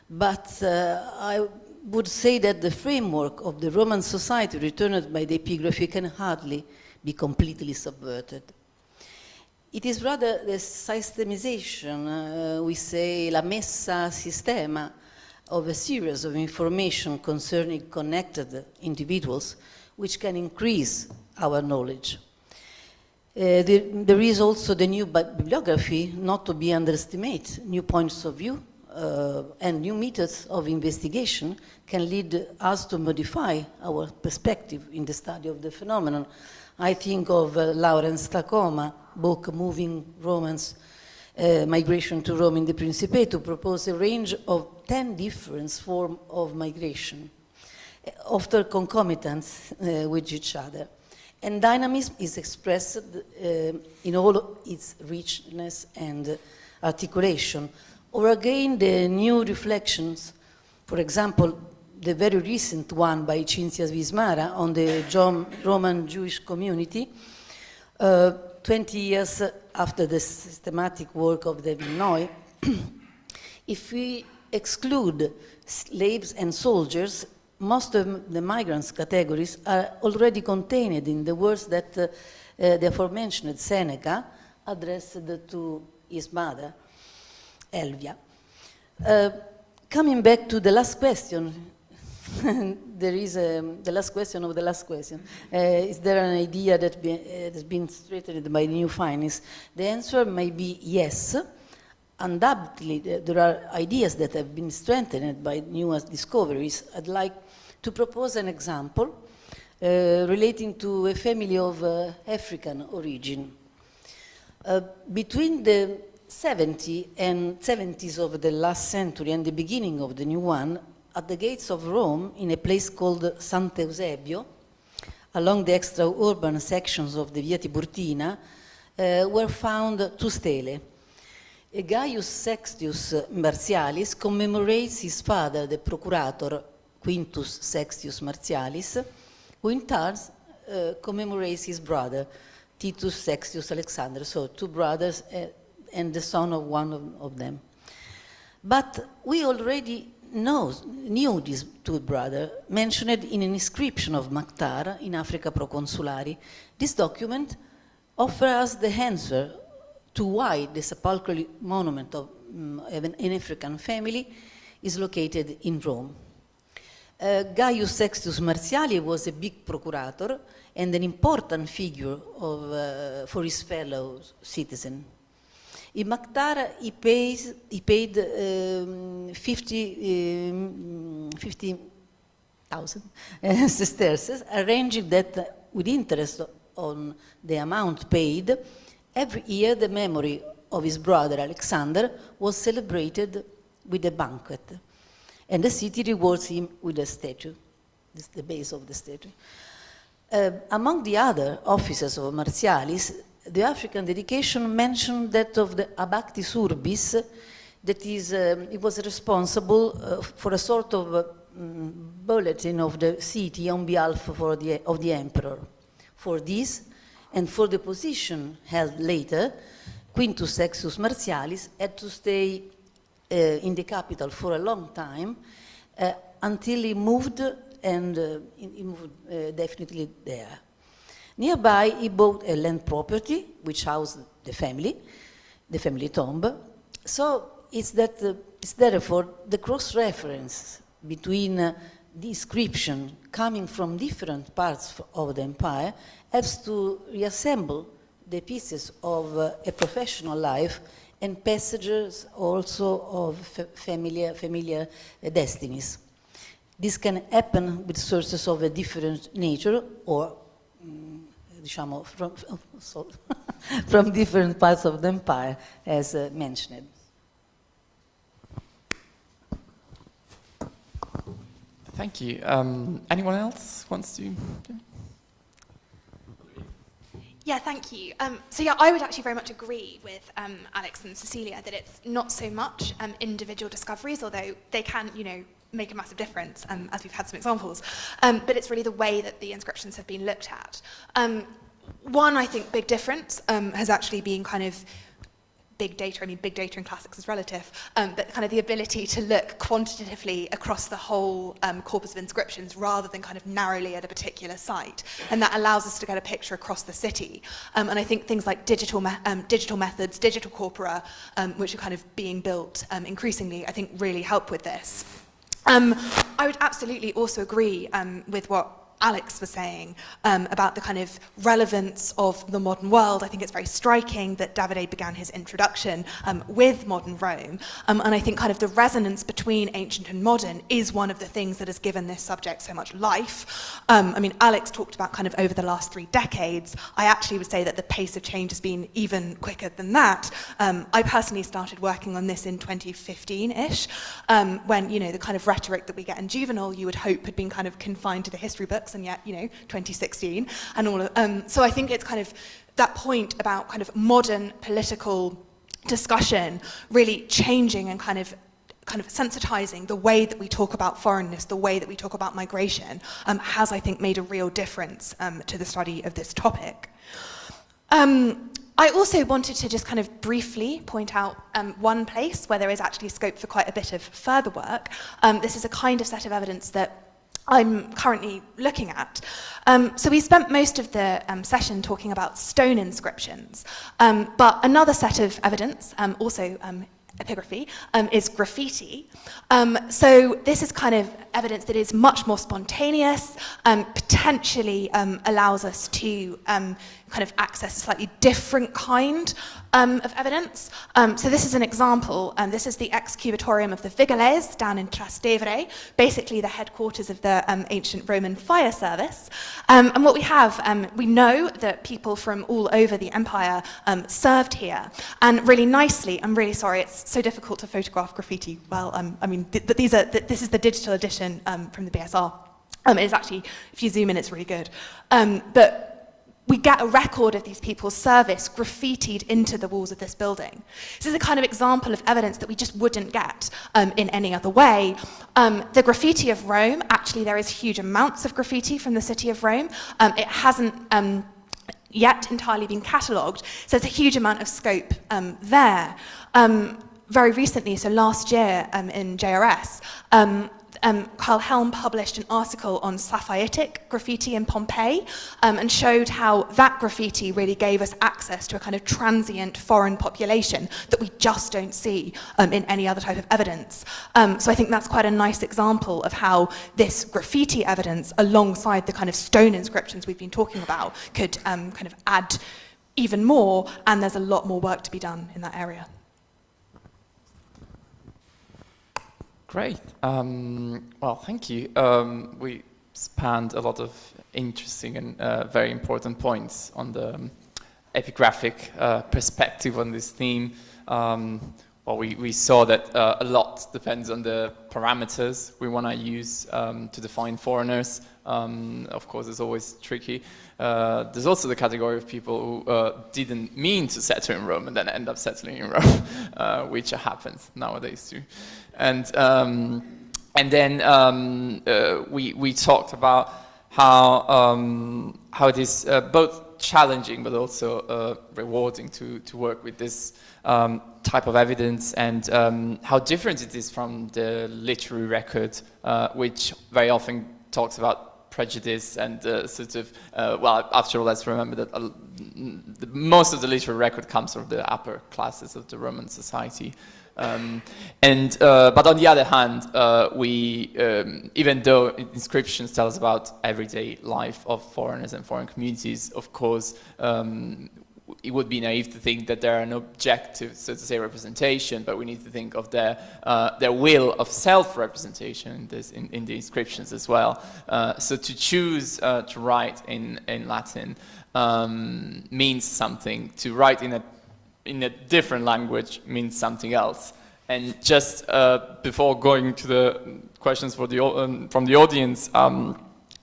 But I would say that the framework of the Roman society returned by the epigraphy can hardly be completely subverted. It is rather the systemization, we say, la messa a sistema, of a series of information concerning connected individuals, which can increase our knowledge. There is also the new bibliography, not to be underestimated. New points of view and new methods of investigation can lead us to modify our perspective in the study of the phenomenon. I think of Lawrence Tacoma book, Moving Romans, Migration to Rome in the Principate, to propose a range of 10 different forms of migration, often concomitant with each other. And dynamism is expressed in all its richness and articulation. Or again, the new reflections, for example, the very recent one by Cinzia Vismara on the Roman Jewish community, 20 years after the systematic work of David Noy. If we exclude slaves and soldiers, most of the migrants categories are already contained in the words that the aforementioned Seneca addressed to his mother, Elvia. Coming back to the last question, there is the last question of the last question. Is there an idea that has been strengthened by new findings? The answer may be yes. Undoubtedly, there are ideas that have been strengthened by newest discoveries. I'd like to propose an example relating to a family of African origin. Between the 70s of the last century and the beginning of the new one, at the gates of Rome, in a place called Sant'Eusebio, along the extra-urban sections of the Via Tiburtina, were found two stele. Gaius Sextius Martialis commemorates his father, the procurator Quintus Sextius Martialis, who in turn commemorates his brother, Titus Sextius Alexander, so two brothers and the son of one of them. But we already knew these two brothers, mentioned in an inscription of Mactar in Africa Proconsulari. This document offers us the answer to why the sepulchral monument of an African family is located in Rome. Gaius Sextius Martialis was a big procurator and an important figure for his fellow citizens. In Mactar, he paid 50,000 sesterces, arranging that with interest on the amount paid, every year the memory of his brother Alexander was celebrated with a banquet, and the city rewards him with a statue. This is the base of the statue. Among the other officers of Martialis, the African dedication mentioned that of the Abactis Urbis, that is, it was responsible for a sort of bulletin of the city on behalf of the emperor. For this, and for the position held later, Quintus Sextus Martialis had to stay in the capital for a long time until he moved, and he moved definitely there. Nearby, he bought a land property which housed the family tomb. So it's therefore the cross-reference between the inscription coming from different parts of the empire helps to reassemble the pieces of a professional life and passages also of familiar destinies. This can happen with sources of a different nature or diciamo, from different parts of the empire, as mentioned. Thank you. Anyone else wants to? Yeah, thank you. So yeah, I would actually very much agree with Alex and Cecilia that it's not so much individual discoveries, although they can, make a massive difference, as we've had some examples. But it's really the way that the inscriptions have been looked at. One, I think, big difference has actually been kind of big data. I mean, big data in classics is relative, but kind of the ability to look quantitatively across the whole corpus of inscriptions rather than kind of narrowly at a particular site. And that allows us to get a picture across the city. And I think things like digital methods, digital corpora, which are kind of being built increasingly, I think really help with this. I would absolutely also agree with what Alex was saying about the kind of relevance of the modern world. I think it's very striking that Davide began his introduction with modern Rome, and I think kind of the resonance between ancient and modern is one of the things that has given this subject so much life. I mean, Alex talked about kind of over the last 3 decades. I actually would say that the pace of change has been even quicker than that. I personally started working on this in 2015-ish, when, the kind of rhetoric that we get in Juvenal, you would hope had been kind of confined to the history books, and yet, 2016 and all of, so I think it's kind of that point about kind of modern political discussion really changing and kind of sensitizing the way that we talk about foreignness, the way that we talk about migration, has, I think, made a real difference to the study of this topic. I also wanted to just kind of briefly point out one place where there is actually scope for quite a bit of further work. This is a kind of set of evidence that I'm currently looking at. So we spent most of the session talking about stone inscriptions, but another set of evidence, also epigraphy, is graffiti. So this is kind of evidence that is much more spontaneous, potentially allows us to kind of access a slightly different kind of evidence. So this is an example. This is the excubatorium of the Vigiles down in Trastevere, basically the headquarters of the ancient Roman fire service. And what we have, we know that people from all over the empire served here. And really nicely, I'm really sorry, it's so difficult to photograph graffiti. Well, I mean, this is the digital edition from the BSR. It's actually, if you zoom in, it's really good. But we get a record of these people's service graffitied into the walls of this building. This is a kind of example of evidence that we just wouldn't get in any other way. The graffiti of Rome, actually there is huge amounts of graffiti from the city of Rome. It hasn't yet entirely been catalogued, so there's a huge amount of scope there. Very recently, so last year in JRS, Carl Helm published an article on Sapphitic graffiti in Pompeii and showed how that graffiti really gave us access to a kind of transient foreign population that we just don't see in any other type of evidence. So I think that's quite a nice example of how this graffiti evidence, alongside the kind of stone inscriptions we've been talking about, could kind of add even more, and there's a lot more work to be done in that area. Great. Well, thank you. We spanned a lot of interesting and very important points on the epigraphic perspective on this theme. Well, we saw that a lot depends on the parameters we want to use to define foreigners. Of course, it's always tricky. There's also the category of people who didn't mean to settle in Rome and then end up settling in Rome, which happens nowadays too. And then we talked about how it is both challenging but also rewarding to work with this type of evidence, and how different it is from the literary record, which very often talks about prejudice and sort of, well, after all, let's remember that most of the literary record comes from the upper classes of the Roman society. But on the other hand, we, even though inscriptions tell us about everyday life of foreigners and foreign communities, of course, it would be naive to think that there are an objective, so to say, representation, but we need to think of their will of self-representation in the inscriptions as well. So to choose to write in Latin means something. To write in a different language means something else. And just before going to the questions for from the audience,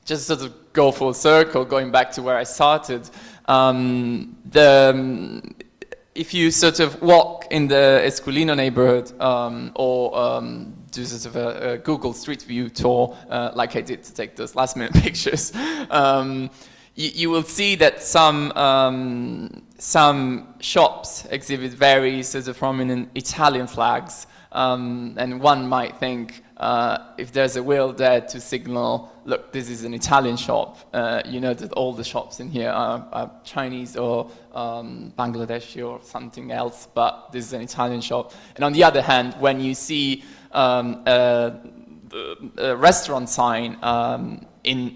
just sort of go full circle, going back to where I started. If you sort of walk in the Esquilino neighborhood or do sort of a Google Street View tour, like I did to take those last minute pictures, you will see that some shops exhibit very sort of prominent Italian flags, and one might think if there's a will there to signal, look, this is an Italian shop, you know that all the shops in here are Chinese or Bangladeshi or something else, but this is an Italian shop. And on the other hand, when you see a restaurant sign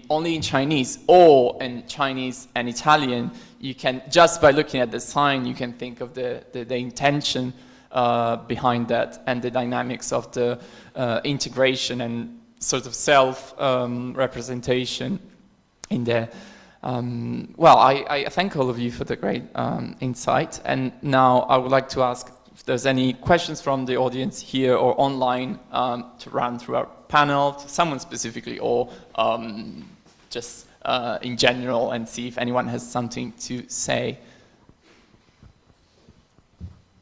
only in Chinese or in Chinese and Italian, you can, just by looking at the sign, you can think of the intention behind that and the dynamics of the integration and sort of self-representation in there. Well, I thank all of you for the great insight, and now I would like to ask if there's any questions from the audience here or online to run through our panel, to someone specifically, or just in general, and see if anyone has something to say.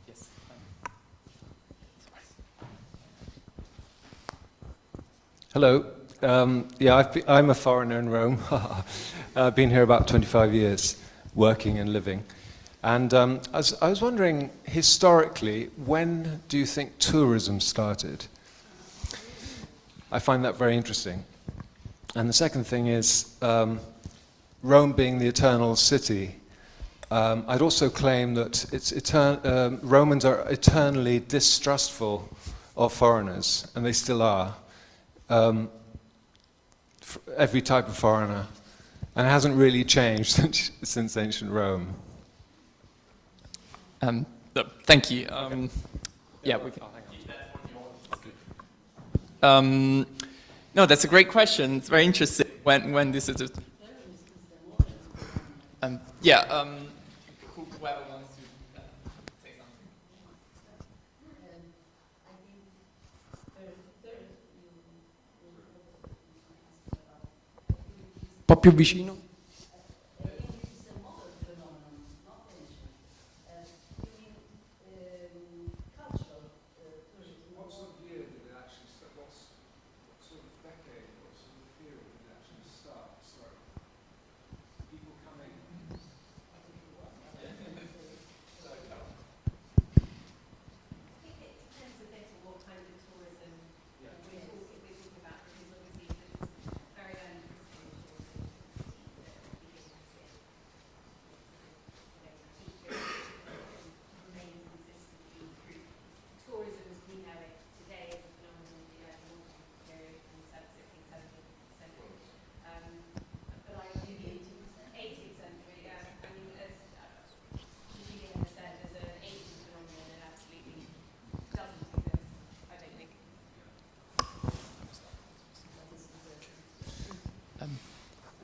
Yes. Hello. Yeah, I'm a foreigner in Rome. I've been here about 25 years, working and living. And I was wondering, historically, when do you think tourism started? I find that very interesting. And the second thing is, Rome being the eternal city, I'd also claim that Romans are eternally distrustful of foreigners, and they still are. Every type of foreigner, and it hasn't really changed since ancient Rome. Thank you. Yeah, we can. No, that's a great question. It's very interesting when this is. Yeah. Whoever wants to say something. Un po' più vicino.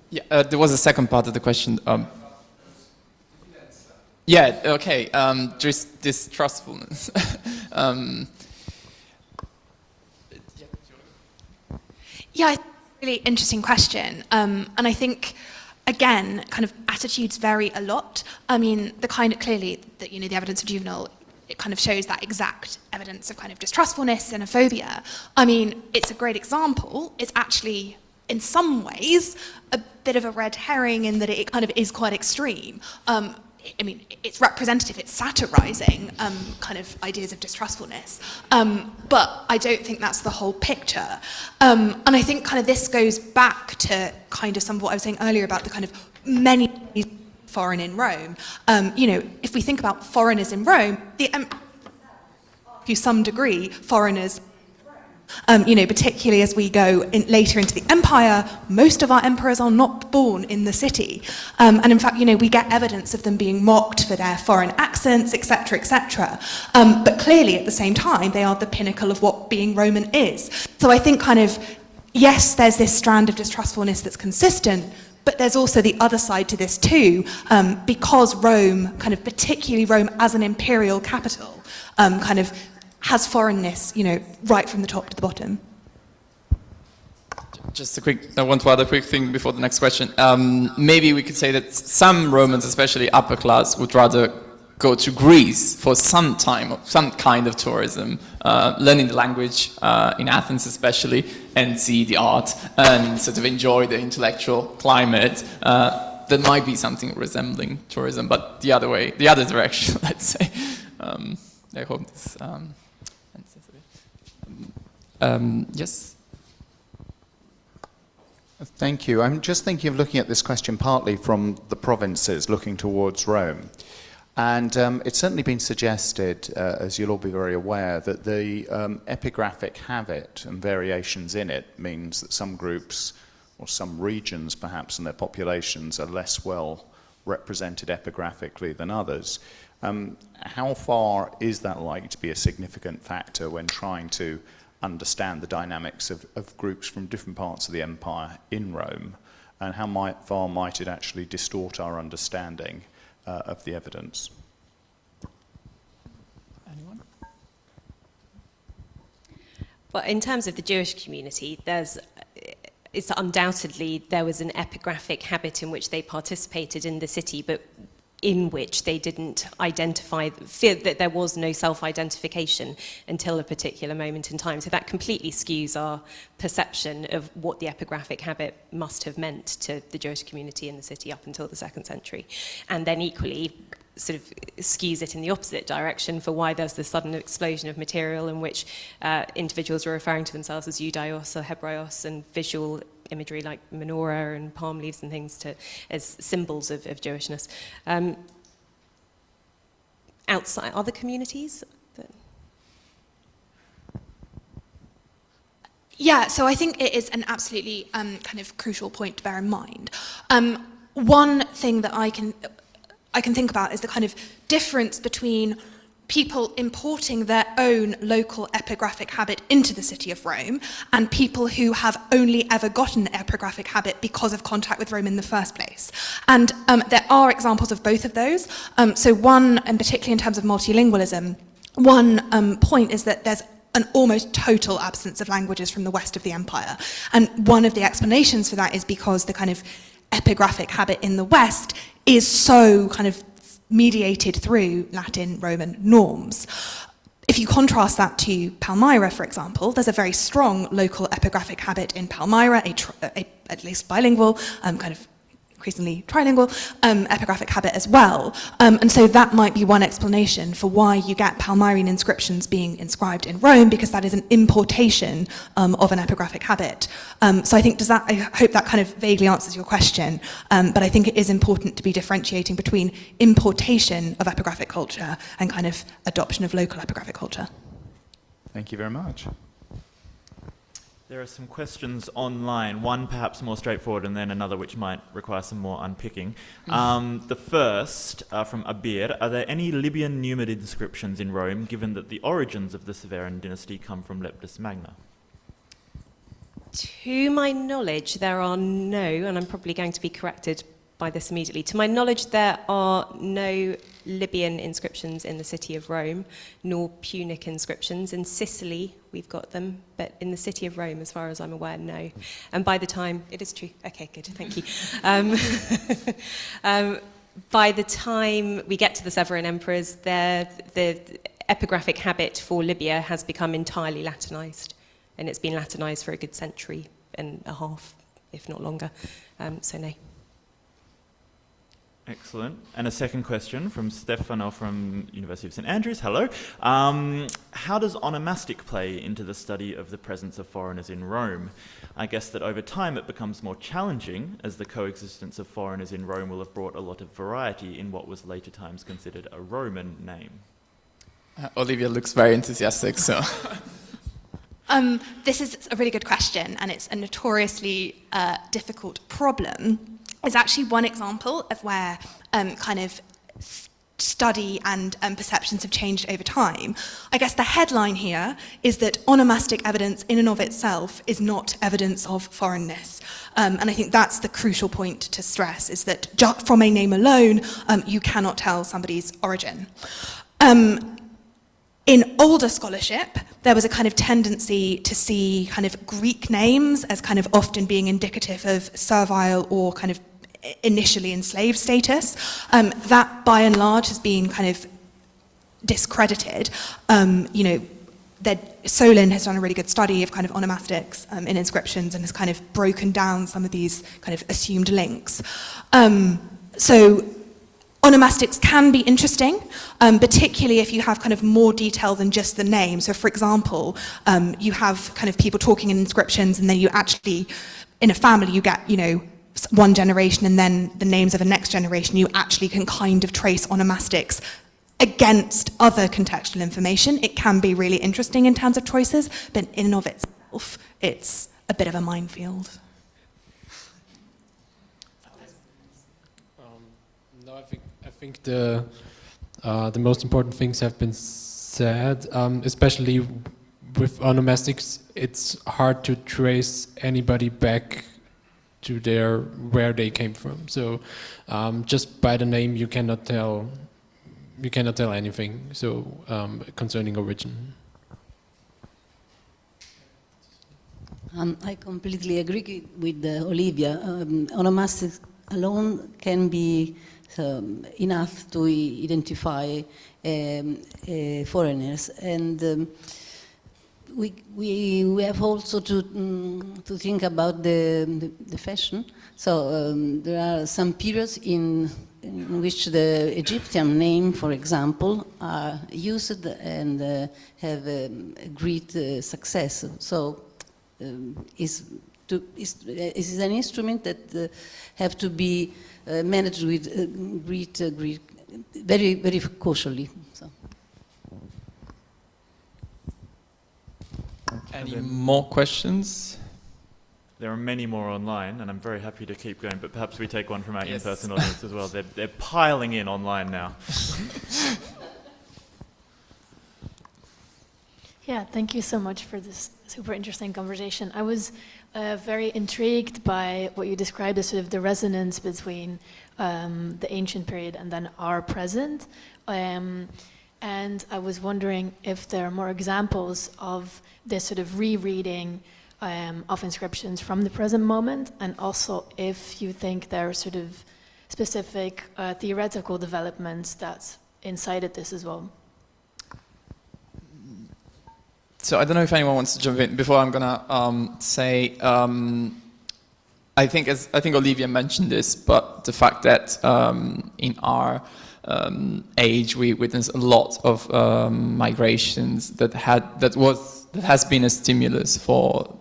Yeah, there was a second part of the question. Yeah, okay, just distrustfulness. Yeah, really interesting question. And I think, again, kind of attitudes vary a lot. I mean, the kind of, clearly, that, you know, the evidence of juvenile, it kind of shows that exact evidence of kind of distrustfulness, xenophobia. I mean, it's a great example. It's actually, in some ways, a bit of a red herring in that it kind of is quite extreme. I mean, it's representative, it's satirizing kind of ideas of distrustfulness. But I don't think that's the whole picture. And I think kind of this goes back to kind of some of what I was saying earlier about the kind of many foreign in Rome. You know, if we think about foreigners in Rome, to some degree, foreigners, you know, particularly as we go later into the empire, most of our emperors are not born in the city. And in fact, you know, we get evidence of them being mocked for their foreign accents, etc., etc. But clearly, at the same time, they are the pinnacle of what being Roman is. So I think kind of, yes, there's this strand of distrustfulness that's consistent, but there's also the other side to this too, because Rome, kind of particularly Rome as an imperial capital, kind of has foreignness, you know, right from the top to the bottom. Just a quick, I want to add a quick thing before the next question. Maybe we could say that some Romans, especially upper class, would rather go to Greece for some time, some kind of tourism, learning the language, in Athens especially, and see the art, and sort of enjoy the intellectual climate. That might be something resembling tourism, but the other way, the other direction, let's say. I hope this answers it. Yes? Thank you. I'm just thinking of looking at this question partly from the provinces looking towards Rome. And it's certainly been suggested, as you'll all be very aware, that the epigraphic habit and variations in it means that some groups or some regions perhaps in their populations are less well represented epigraphically than others. How far is that likely to be a significant factor when trying to understand the dynamics of groups from different parts of the empire in Rome, and how far might it actually distort our understanding of the evidence? Anyone? Well, in terms of the Jewish community, it's undoubtedly there was an epigraphic habit in which they participated in the city, but in which they didn't feel that there was no self-identification until a particular moment in time. So that completely skews our perception of what the epigraphic habit must have meant to the Jewish community in the city up until the 2nd century. And then equally sort of skews it in the opposite direction for why there's this sudden explosion of material in which individuals were referring to themselves as Judaios or Hebraios, and visual imagery like menorah and palm leaves and things as symbols of Jewishness. Outside other communities? Yeah, so I think it is an absolutely kind of crucial point to bear in mind. One thing that I can think about is the kind of difference between people importing their own local epigraphic habit into the city of Rome and people who have only ever gotten an epigraphic habit because of contact with Rome in the first place. And there are examples of both of those. So one, and particularly in terms of multilingualism, one point is that there's an almost total absence of languages from the west of the empire. And one of the explanations for that is because the kind of epigraphic habit in the west is so kind of mediated through Latin Roman norms. If you contrast that to Palmyra, for example, there's a very strong local epigraphic habit in Palmyra, at least bilingual, kind of increasingly trilingual epigraphic habit as well. And so that might be one explanation for why you get Palmyrene inscriptions being inscribed in Rome, because that is an importation of an epigraphic habit. So I think I hope that kind of vaguely answers your question, but I think it is important to be differentiating between importation of epigraphic culture and kind of adoption of local epigraphic culture. Thank you very much. There are some questions online, one perhaps more straightforward and then another which might require some more unpicking. The first, from Abir, are there any Libyan numerid inscriptions in Rome, given that the origins of the Severan dynasty come from Leptis Magna? To my knowledge, there are no, and I'm probably going to be corrected by this immediately. To my knowledge, there are no Libyan inscriptions in the city of Rome, nor Punic inscriptions. In Sicily, we've got them, but in the city of Rome, as far as I'm aware, no. And by the time, it is true, okay, good, thank you. By the time we get to the Severan emperors, the epigraphic habit for Libya has become entirely Latinized, and it's been Latinized for a good century and a half, if not longer, so no. Excellent. And a second question from Stefano from University of St Andrews. Hello. How does onomastic play into the study of the presence of foreigners in Rome? I guess that over time it becomes more challenging, as the coexistence of foreigners in Rome will have brought a lot of variety in what was later times considered a Roman name. Olivia looks very enthusiastic, so... This is a really good question, and it's a notoriously difficult problem. It's actually one example of where kind of study and perceptions have changed over time. I guess the headline here is that onomastic evidence in and of itself is not evidence of foreignness. And I think that's the crucial point to stress, is that just from a name alone, you cannot tell somebody's origin. In older scholarship, there was a kind of tendency to see kind of Greek names as kind of often being indicative of servile or kind of initially enslaved status. That, by and large, has been kind of discredited. You know, that Solon has done a really good study of kind of onomastics in inscriptions and has kind of broken down some of these kind of assumed links. So onomastics can be interesting, particularly if you have kind of more detail than just the name. So for example, you have kind of people talking in inscriptions, and then you actually, in a family, you get, you know, one generation and then the names of the next generation. You actually can kind of trace onomastics against other contextual information. It can be really interesting in terms of choices, but in and of itself, it's a bit of a minefield. No, I think the most important things have been said, especially with onomastics. It's hard to trace anybody back to where they came from. So just by the name, you cannot tell anything. So concerning origin. I completely agree with Olivia. Onomastics alone can be enough to identify foreigners, and we have also to think about the fashion. So there are some periods in which the Egyptian name, for example, are used and have a great success. So is an instrument that have to be managed with very, very cautiously. So. Any more questions? There are many more online, and I'm very happy to keep going, but perhaps we take one from our in-person audience as well. They're piling in online now. Yeah, thank you so much for this super interesting conversation. I was very intrigued by what you described as sort of the resonance between the ancient period and then our present. And I was wondering if there are more examples of this sort of rereading of inscriptions from the present moment, and also if you think there are sort of specific theoretical developments that incited this as well. So I don't know if anyone wants to jump in. Before I'm gonna say, I think Olivia mentioned this, but the fact that in our age we witnessed a lot of migrations that has been a stimulus for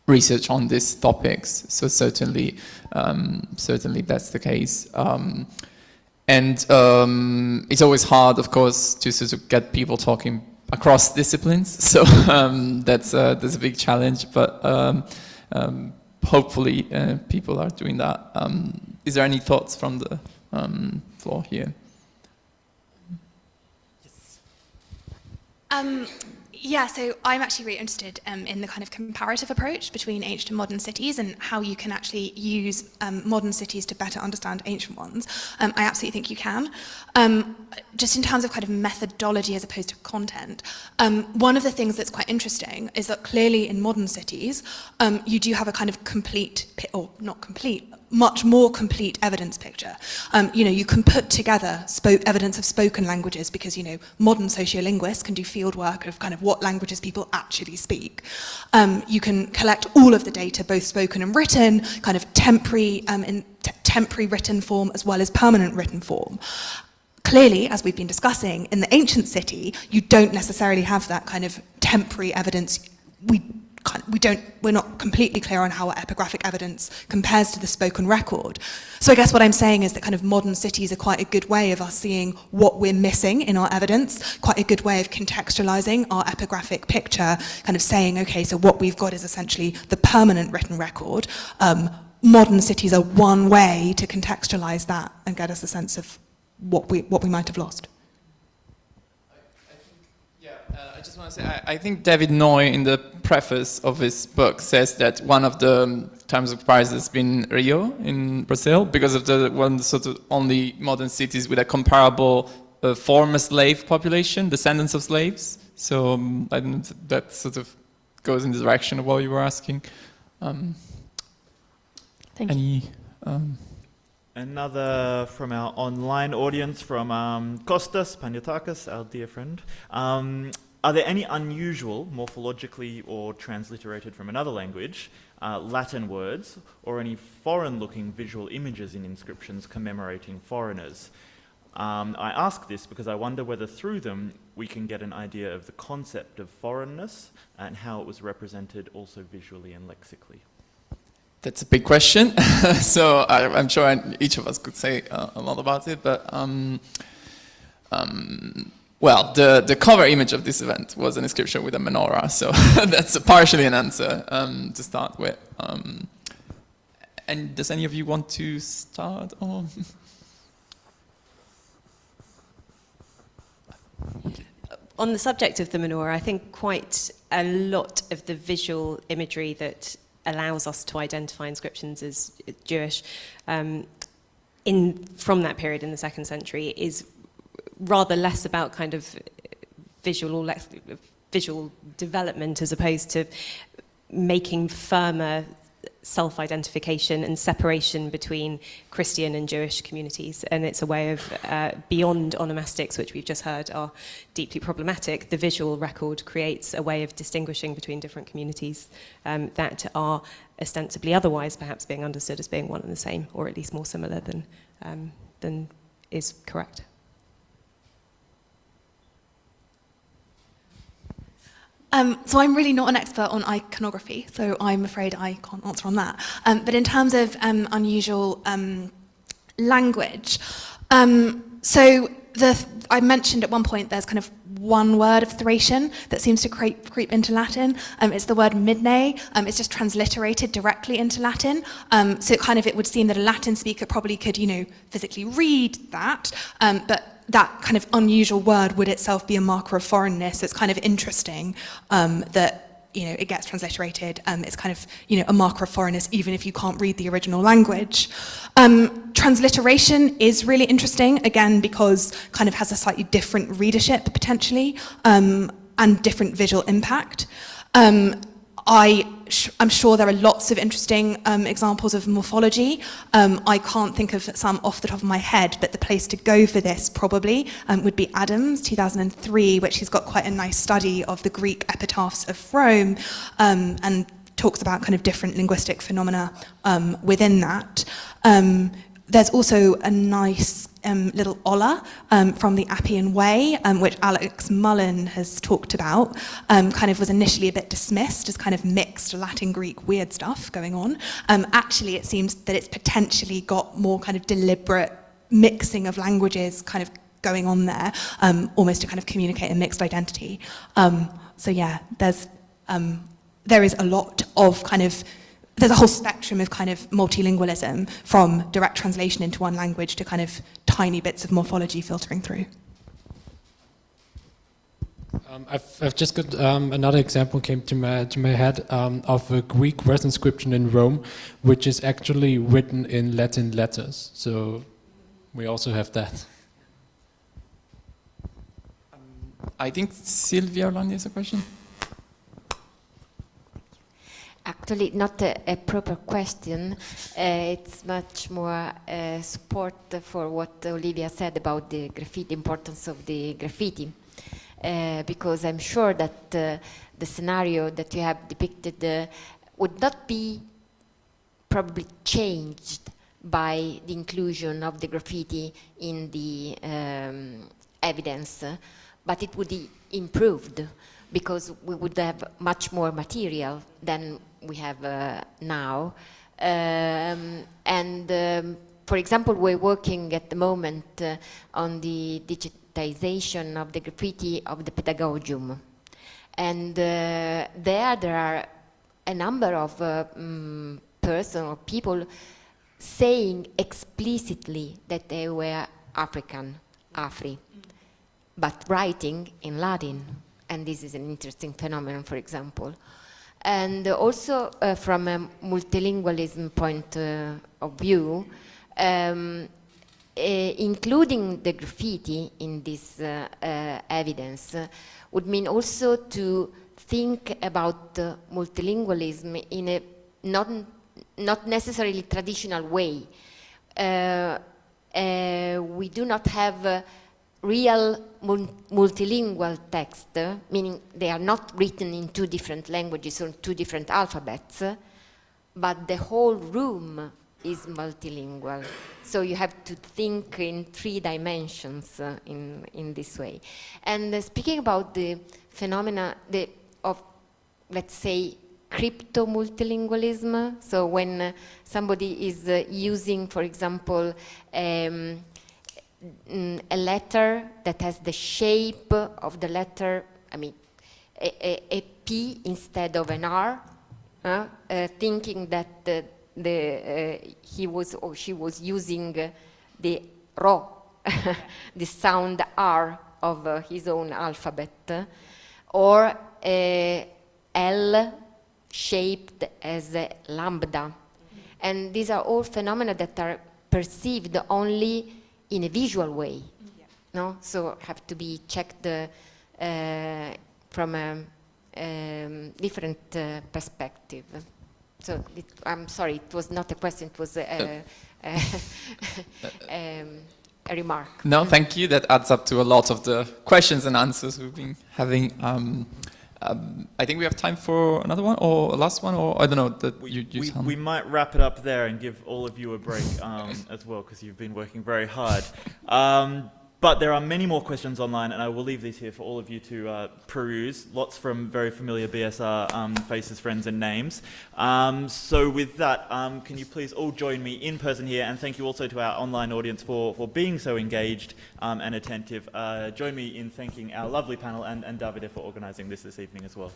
research on these topics. So certainly that's the case. And it's always hard, of course, to sort of get people talking across disciplines. So that's a big challenge, but hopefully people are doing that. Is there any thoughts from the floor here? Yeah, so I'm actually really interested in the kind of comparative approach between ancient and modern cities and how you can actually use modern cities to better understand ancient ones. I absolutely think you can. Just in terms of kind of methodology as opposed to content, one of the things that's quite interesting is that clearly in modern cities, you do have a kind of complete, or not complete, much more complete evidence picture. You can put together evidence of spoken languages because, modern sociolinguists can do field work of kind of what languages people actually speak. You can collect all of the data, both spoken and written, kind of temporary written form as well as permanent written form. Clearly, as we've been discussing, in the ancient city, you don't necessarily have that kind of temporary evidence. We're not completely clear on how our epigraphic evidence compares to the spoken record. So I guess what I'm saying is that kind of modern cities are quite a good way of us seeing what we're missing in our evidence, quite a good way of contextualizing our epigraphic picture, kind of saying, okay, so what we've got is essentially the permanent written record. Modern cities are one way to contextualize that and get us a sense of what we might have lost. I just want to say, I think David Noy, in the preface of his book, says that one of the terms of comparison has been Rio in Brazil, because of the one sort of only modern cities with a comparable former slave population, descendants of slaves. So I don't know if that sort of goes in the direction of what you were asking. Thank you. Another from our online audience, from Kostas Paniotakis, our dear friend. Are there any unusual, morphologically or transliterated from another language, Latin words, or any foreign-looking visual images in inscriptions commemorating foreigners? I ask this because I wonder whether through them we can get an idea of the concept of foreignness and how it was represented also visually and lexically. That's a big question. So I'm sure each of us could say a lot about it, but well, the cover image of this event was an inscription with a menorah, so that's partially an answer to start with. And does any of you want to start? Or On the subject of the menorah, I think quite a lot of the visual imagery that allows us to identify inscriptions as Jewish from that period in the 2nd century is rather less about kind of visual development as opposed to making firmer self-identification and separation between Christian and Jewish communities. And it's a way of, beyond onomastics, which we've just heard are deeply problematic, the visual record creates a way of distinguishing between different communities that are ostensibly otherwise perhaps being understood as being one and the same, or at least more similar than is correct. So I'm really not an expert on iconography, so I'm afraid I can't answer on that. But in terms of unusual language, so I mentioned at one point there's kind of one word of Thracian that seems to creep into Latin. It's the word midne. It's just transliterated directly into Latin. So it would seem that a Latin speaker probably could, physically read that, but that kind of unusual word would itself be a marker of foreignness. It's kind of interesting that it gets transliterated. It's kind of a marker of foreignness even if you can't read the original language. Transliteration is really interesting, again, because kind of has a slightly different readership potentially and different visual impact. I'm sure there are lots of interesting examples of morphology. I can't think of some off the top of my head, but the place to go for this probably would be Adams, 2003, which has got quite a nice study of the Greek epitaphs of Rome and talks about kind of different linguistic phenomena within that. There's also a nice little olla from the Appian Way, which Alex Mullen has talked about, kind of was initially a bit dismissed as kind of mixed Latin-Greek weird stuff going on. Actually, it seems that it's potentially got more kind of deliberate mixing of languages kind of going on there, almost to kind of communicate a mixed identity. So yeah, there is a lot of kind of there's a whole spectrum of kind of multilingualism from direct translation into one language to kind of tiny bits of morphology filtering through. I've just got another example came to my head of a Greek verse inscription in Rome, which is actually written in Latin letters. So we also have that. I think Sylvia Orlandi has a question. Actually, not a proper question. It's much more support for what Olivia said about the graffiti, importance of the graffiti. Because I'm sure that the scenario that you have depicted would not be probably changed by the inclusion of the graffiti in the evidence, but it would be improved because we would have much more material than we have now. For example, we're working at the moment on the digitization of the graffiti of the Pedagogium. And there are a number of persons or people saying explicitly that they were African, Afri, but writing in Latin. And this is an interesting phenomenon, for example. And also from a multilingualism point of view, including the graffiti in this evidence would mean also to think about multilingualism in a not necessarily traditional way. We do not have real multilingual text, meaning they are not written in two different languages or two different alphabets, but the whole room is multilingual. So you have to think in 3 dimensions in this way. And speaking about the phenomena of, let's say, crypto-multilingualism, so when somebody is using, for example, a letter that has the shape of the letter, I mean, a P instead of an R, thinking that he was or she was using the Ro, the sound R of his own alphabet, or L shaped as a lambda. And these are all phenomena that are perceived only in a visual way, no? So have to be checked from a different perspective. So I'm sorry, it was not a question, it was a remark. No, thank you. That adds up to a lot of the questions and answers we've been having. I think we have time for another one or a last one, or I don't know. That we might wrap it up there and give all of you a break as well, because you've been working very hard. But there are many more questions online, and I will leave these here for all of you to peruse. Lots from very familiar BSR faces, friends, and names. So with that, can you please all join me in person here, and thank you also to our online audience for being so engaged and attentive. Join me in thanking our lovely panel and Davide for organising this evening as well.